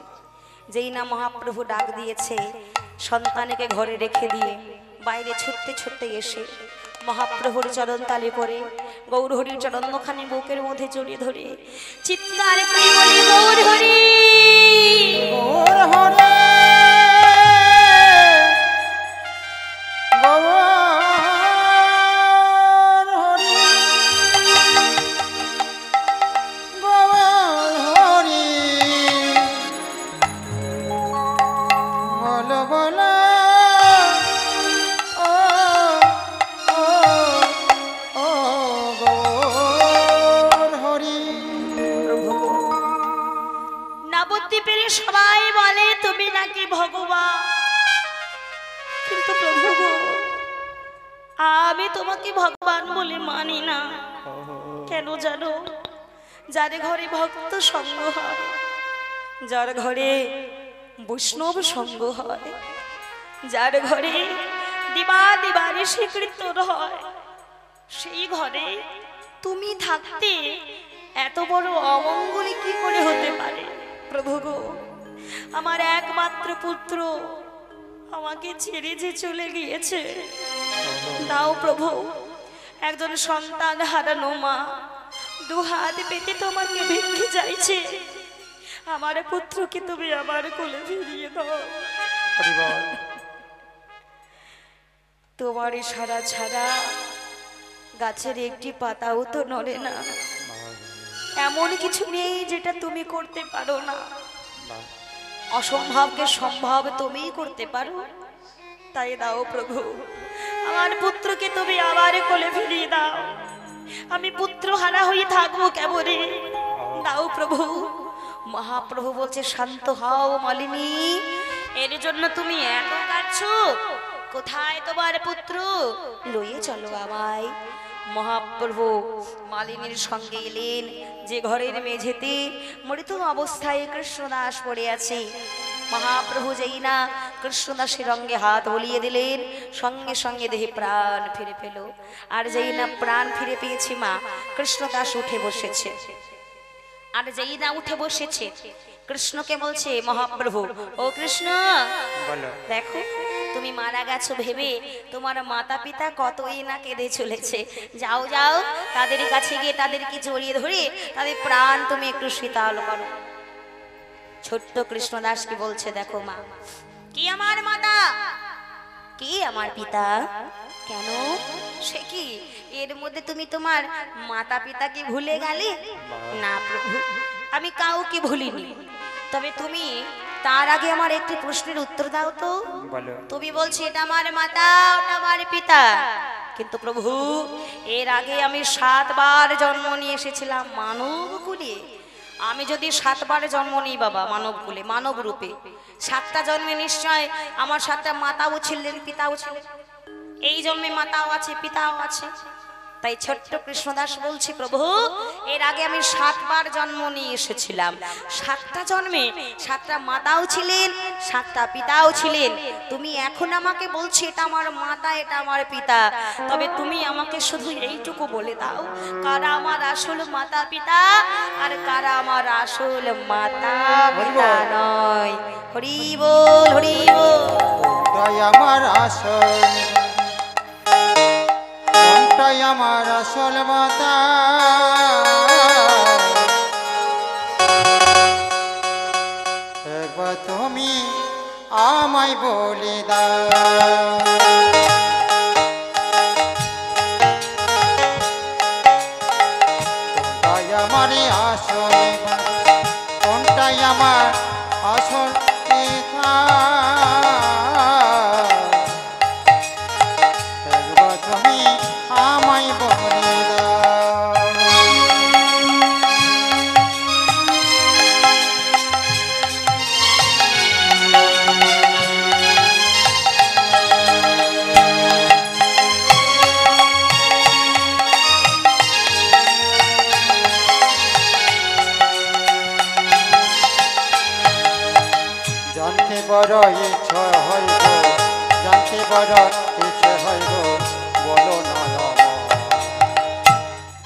যেই না মহাপ্রভু ডাক দিয়েছে, সন্তানকে ঘরে রেখে দিয়ে বাইরে ছুটতে ছুটতে এসে মহাপ্রভুর চরণ তালে পড়ে গৌরহরির চরণখানি বুকের মধ্যে জড়িয়ে ধরে চিৎকার করে বলে, গৌর হরি গৌর হরে, গৌর হরি, গৌর হরি, বলো বলো ও ও ও গৌর হরি। নবদ্বীপের সবাই বলে তুমি নাকি ভগবান, কিন্তু প্রভু গো, আমি তোমাকে ভগবান বলে মানি না। কেন জানো? যার ঘরে ভক্ত সঙ্গ হয়, যার ঘরে বৈষ্ণব সঙ্গ হয়, যার ঘরে দিবানিশি কীর্তন হয়, সেই ঘরে তুমি থাকতে এত বড় অমঙ্গল কি করে হতে পারে? প্রভু গো, আমার একমাত্র পুত্র আমাকে ছেড়ে যে চলে গিয়েছে, দাও প্রভু, একজন সন্তান হারানো মা দু হাত পেতে তোমাকে ভিক্ষে চাইছে, আমার পুত্রকে তুমি আমার কোলে ফিরিয়ে দাও। তোমার ইশারা ছাড়া গাছের একটি পাতাও তো নড়ে না, এমন কিছু নেই যেটা তুমি করতে পারো না। অসম্ভবকে সম্ভব তুমিই করতে পারো, তাই দাও প্রভু, আমার পুত্রকে তুমি আবার কোলে ফিরিয়ে দাও। আমি পুত্র হারা হয়ে থাকবো কেমনে? দাও প্রভু। মহাপ্রভু বলছে, শান্ত হও মালিনী, এর জন্য তুমি এত কাঁদছো? কোথায় তোমার পুত্র? লইয়ে চলো আমায়। মহাপ্রভু মালিনীর সঙ্গে এলেন, যে ঘরের মেঝেতে মৃত অবস্থায় কৃষ্ণদাস পড়ে আছে। মহাপ্রভু যেই না কৃষ্ণদাসের রঙে হাত বলিয়ে দিলেন, সঙ্গে সঙ্গে দেহে প্রাণ ফিরে পেল। আর যেই না প্রাণ ফিরে পেয়েছে মা, কৃষ্ণদাস উঠে বসেছে। আর যেই না উঠে বসেছে, কৃষ্ণকে বলছে মহাপ্রভু, ও কৃষ্ণ, দেখো তুমি মারা গেছো ভেবে তোমার মাতা পিতা কতই না কেঁদে চলেছে, যাও যাও তাদের কাছে গিয়ে তাদেরকে জড়িয়ে ধরে তাদের প্রাণ তুমি একটু শীতল করো। ছোট্ট কৃষ্ণদাস কি বলছে, দেখো মা, কি আমার মাতা, কি আমার পিতা, কেন সে কি এর মধ্যে তুমি তোমার মাতা পিতাকে ভুলে গেলে? না প্রভু, আমি কাউকে ভুলিনি, তবে তুমি তার আগে আমার একটি প্রশ্নের উত্তর দাও তো। তুমি বলছো এটা আমার মাতা, ওটা আমার পিতা, কিন্তু প্রভু এর আগে আমি 7 বার জন্ম নিয়ে এসেছিলাম মানব কুলে। আমি যদি 7 বার জন্ম নিই বাবা মানব কুলে, মানব রূপে, 7টা জন্মে নিশ্চয় আমার 7টা মাতাও ছিলেন, পিতাও ছিলেন। এই জন্মে মাতাও আছে, পিতাও আছে, তাই ছোট্ট কৃষ্ণদাস বলছি, প্রভু এর আগে আমি 7 বার জন্ম নিয়ে এসেছিলাম, 7টা জন্মে 7টা মাতাও ছিলেন, 7টা পিতাও ছিলেন। তুমি এখন আমাকে বলছো এটা আমার মাতা, এটা আমার পিতা, তবে তুমি আমাকে শুধু এইটুকু বলে দাও, কারা আমার আসল মাতা পিতা আর কারা আমার আসল মাতা পিতা নয়। হরি বল, হরি বল। কোনটাই আমার আসল, কোনটাই আমার আসল মাতা, একবার তুমি আমায় বলে দাও। কোনটাই আমার আসল, কোনটাই আমার আসল পিতা, একবার তুমি আমায় বলে দাও। জানতে বড় ইচ্ছা হইব, জানতে বড় ইচ্ছে হইব, বলো না আমার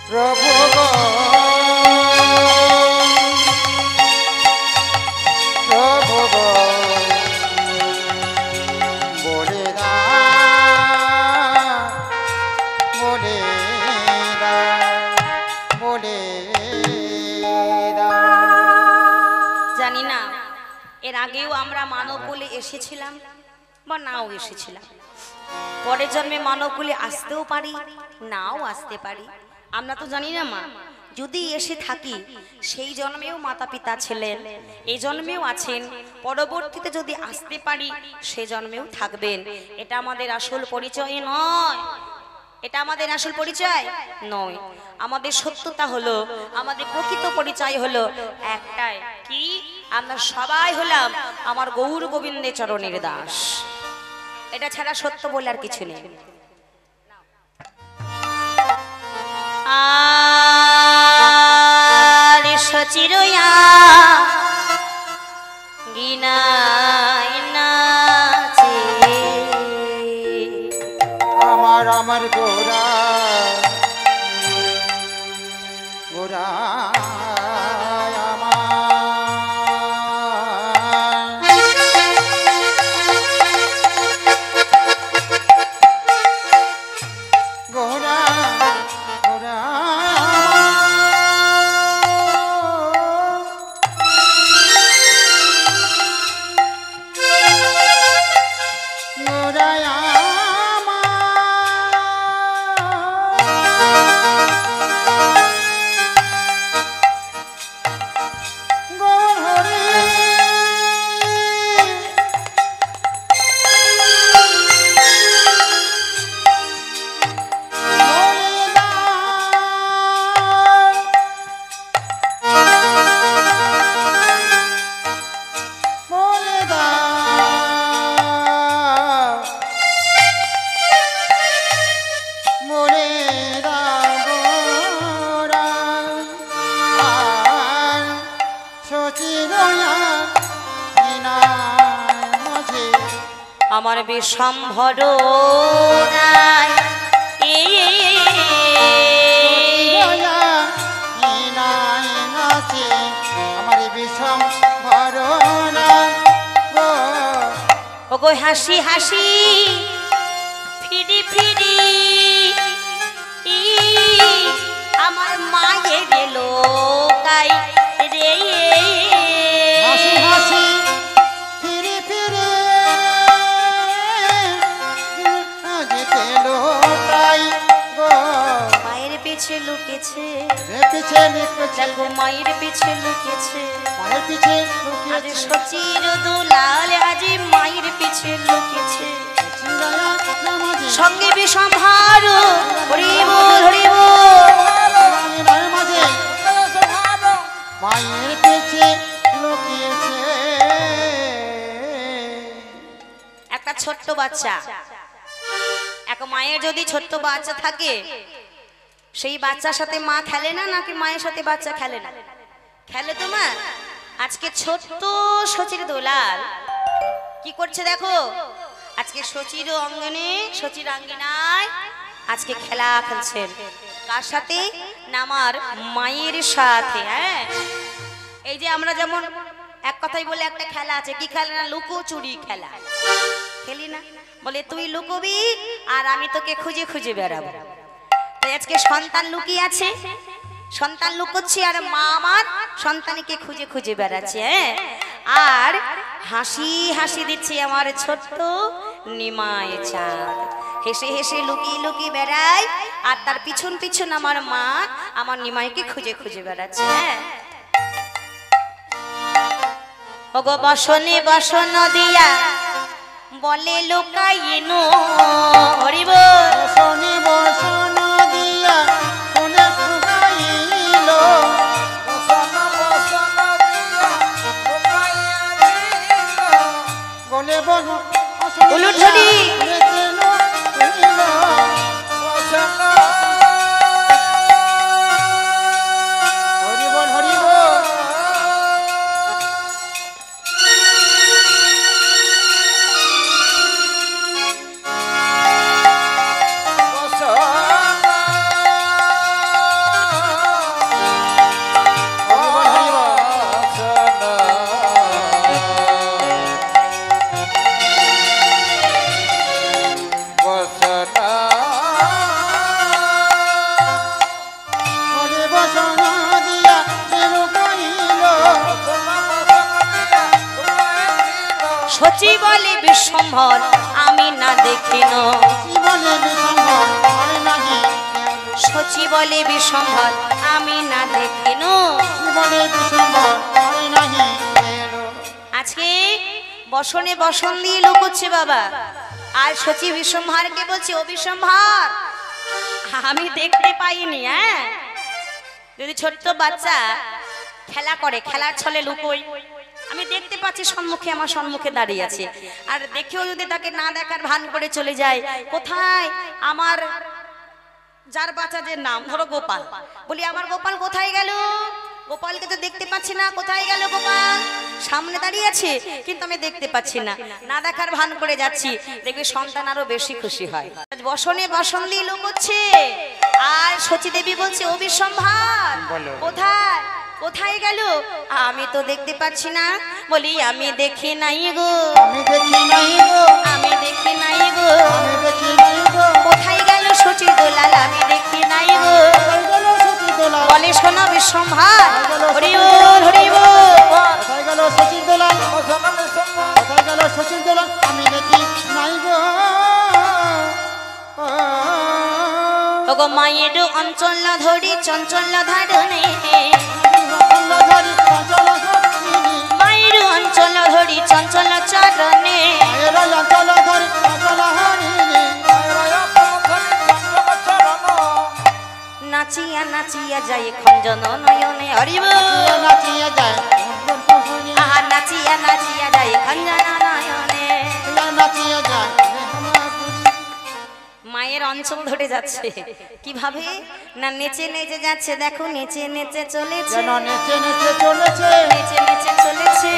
প্রভু গো, প্রভু গো, বলে দাও, বলে দাও, বলে দাও। জানি না এর আগেও আমরা মানব বলে এসেছিলাম বা নাও এসেছিলাম, পরের জন্মে মানব বলে আসতেও পারি, নাও আসতে পারি, আমরা তো জানি না মা। যদি এসে থাকি সেই জন্মেও মাতা পিতা ছিলেন, এই জন্মেও আছেন, পরবর্তীতে যদি আসতে পারি সে জন্মেও থাকবেন। এটা আমাদের আসল পরিচয় নয়, এটা আমাদের আসল পরিচয় নয়। আমাদের সত্যতা হলো, আমাদের প্রকৃত পরিচয় হলো একটাই, কি আমরা সবাই হলাম আমার গৌর গোবিন্দের চরণের দাস। এটা ছাড়া সত্য বলে আর কিছু নেই। আর সচিরয়া গিনাই নাচে আমার আমার গোরা, গোরা আমার, গোরা, গোরা আমার বিশ্বম্ভর আমার বিষম ভরনা ওগো হাসি হাসি ফিরি ফিরি আমার মায়ের লোকাই রে, হাসি হাসি ফিরে ফিরে যেতে লোটাই গো, মায়ের পিছে লুকেছে, পিছে লিখেছে দেখো মায়ের পিছে লুকেছে, মায়ের পিছে আজ লুকিয়েছে সচির দুলাল আজ মায়ের পিছে লুকেছে, সঙ্গে বিসম্ভার হরি বল, হরি বল। মাঝে মায়ের পিছে লুকিয়েছে একটা ছোট্ট বাচ্চা, এক মায়ের যদি ছোট্ট বাচ্চা থাকে সেই বাচ্চার সাথে মা খেলে না, নাকি মায়ের সাথে বাচ্চা খেলে না? খেলে তো মা। আজকে ছোট্ট সচির দোলাল কি করছে দেখো, আজকে সচির অঙ্গনে, সচির আঙ্গিনায় আজকে খেলা খেলছেন। কার সাথে? না আমার মায়ের সাথে। হ্যাঁ, এই যে আমরা যেমন এক কথাই বলে একটা খেলা আছে, কি খেলা না? লুকোচুরি খেলা খেলি না? বলে তুই লুকোবি আর আমি তোকে খুঁজে খুঁজে বেড়াবো। তাই আজকে সন্তান লুকিয়ে আছে, সন্তান লুকোচ্ছে আর মা আমার সন্তানকে খুঁজে খুঁজে বেড়াচ্ছে। হ্যাঁ, আর হাসি হাসি দিচ্ছে আমার ছোট্ট নিমাই চাঁদ, হেসে হেসে লুকিয়ে লুকিয়ে বেড়ায়, আর তার পিছন পিছন আমার মা আমার নিমাইকে খুঁজে খুঁজে বেড়াচ্ছে। হ্যাঁ, ওগো বসনে বসন দিয়া বলে লোকাইনো, হরিব বসনে বসন দিয়া কোনে শুকাইল, বলে বসন উলুঠনি হরিবল হরিবল। সচি বলে বিশ্বম্ভর আমি না দেখিন, সচি বলে বিশ্বম্ভর আমি না দেখিন। আজকে বসনে বসন দিয়ে লুকোচ্ছে বাবা, আর সচি বিশ্বম্ভরকে বলছে ও বিশ্বম্ভর আমি দেখতে পাইনি। হ্যাঁ, যদি ছোট্ট বাচ্চা খেলা করে, খেলার ছলে লুকোই, আমি দেখতে পাচ্ছি সম্মুখে, আমার সম্মুখে দাঁড়িয়ে আছে, আর দেখেও যদি তাকে না দেখার ভান করে চলে যায়, কোথায় আমার যার বাচ্চা যে নাম ধরো গোপাল, বলি আমার গোপাল কোথায় গেল? গোপালকে তো দেখতে পাচ্ছি না, কোথায় গেল গোপাল? সামনে দাঁড়িয়ে আছে কিন্তু আমি দেখতে পাচ্ছি না, না দেখার ভান করে যাচ্ছি, দেখবে সন্তান আরো বেশি খুশি হয়। বসনে বসন দিয়ে লুকোচ্ছে, আর সচি দেবী বলছে ও বিশ্বম্ভর কোথায়, কোথায় গেল? আমি তো দেখতে পাচ্ছি না। বলি আমি দেখি নাই গো, আমি দেখি নাই গো, আমি দেখি নাই গো, আমি দেখি নাই গো, কোথায় গেল সচির দোলাল আমি দেখি নাই গো। বলে শোনো বিশ্বম্ভর, হরি বল হরি বল, কোথায় গেল সচিন দোলাল, কোথায় গেল সচিন দোলাল আমি দেখি নাই গো। ওগো মায়ের অঞ্চল ধরি চঞ্চল ধারণে, মায়ের অঞ্চল ধরি চঞ্চল চরণে, নাচিয়া নাচিয়া যায় খঞ্জন নয়নে, হরিব নাচিয়া যায়, আহা নাচিয়া নাচিয়া যায় খঞ্জন নয়নে। নাচিয়া যায়, মায়ের অঞ্চল ধরে যাচ্ছে কিভাবে না, নেচে নেচে যাচ্ছে, দেখো নেচে নেচে চলেছে, যেন নেচে নেচে চলেছে, নেচে নেচে চলেছে,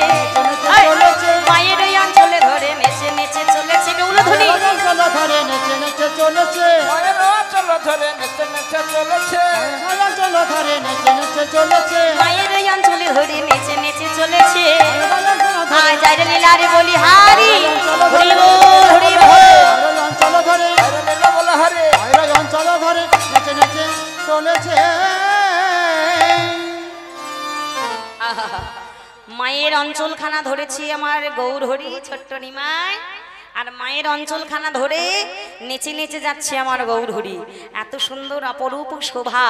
চলেছে, মায়ের ওই অঞ্চলে ধরে নেচে নেচে চলেছে। উলুধ্বনি অঞ্চল ধরে নেচে নেচে চলেছে, অঞ্চল ধরে নেচে নেচে চলেছে, অঞ্চল ধরে নেচে নেচে চলেছে, মায়ের ওই অঞ্চলে ধরে নেচে নেচে চলেছে। আয় যাইরে লীলারে বলি হারি, হরি বল হরি বল, অঞ্চল ধরে বলে হারে অঞ্চল ধরে নেচে নেচে চলেছে। মায়ের অঞ্চলখানা ধরেছি আমার গৌর হরি ছোট্ট নিমাই, আর মায়ের অঞ্চলখানা ধরে নেচে নেচে যাচ্ছে আমার গৌর হরি। এত সুন্দর অপরূপ শোভা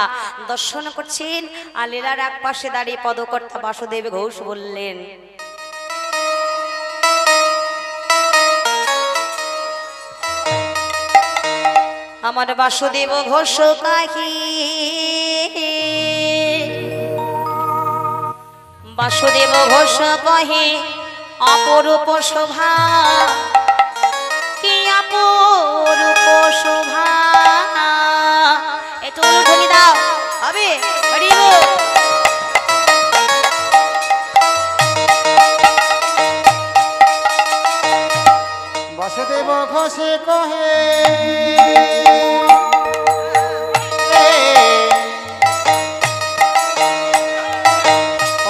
দর্শন করছেন, আর লীলার এক পাশে দাঁড়িয়ে পদকর্তা বাসুদেব ঘোষ বললেন, আমার বাসুদেব ঘোষ কাহি, বাসুদেব ঘোষ কহে অপরূপ শোভা, কি অপরূপ শোভা। একটু ধ্বনি দাও। হবে হরি বল। বাসুদেব ঘোষে কহে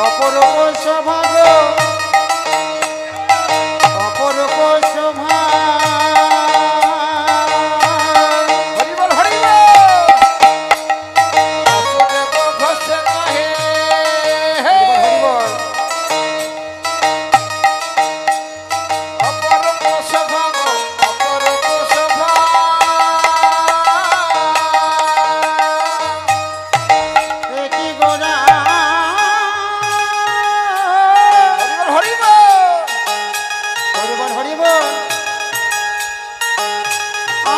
অপরূপ শোভা গো অপরূপ শোভা হরি বল বাসুদেব ঘোষে কহে অপরূপ শোভা গো অপরূপ শোভা কি গোরা হরি বল হরিবল হরিবল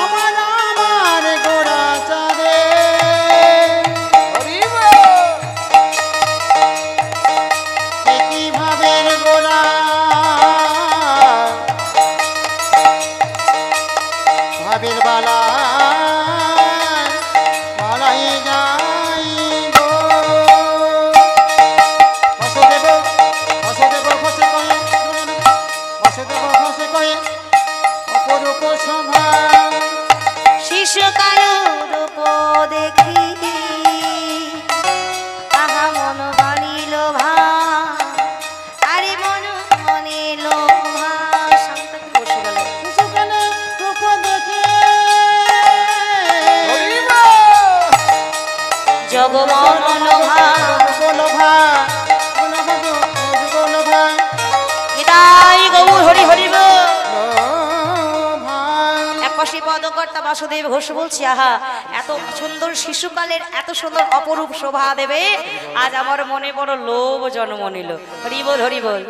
আমার আমার গোরা চাঁদে হরি বল কি ভাবের গোরা ভাবের বালা বালাই যাই গো বাসুদেব বাসুদেব ঘোষে কয়ে বাসুদেব ঘোষে কয়ে অপরূপ শোভা শিশুকাল রূপ দেখি আহা মন বানিল ভা আরে মন বানিল ভা শান্তকে বসে গেল শিশুকালে রূপ দেখে হরি বল জগমন ভা গোলভা গোলভা গোলভা নিতাই গৌর হরি হরি বল। লোভা একপাশে পদকর্তা বাসুদেব ঘোষ বলছি আহা এত সুন্দর শিশুকালের এত সুন্দর অপরূপ শোভা দেবে আজ আমার মনে বড় লোভ জন্ম নিল হরি বল হরি বল।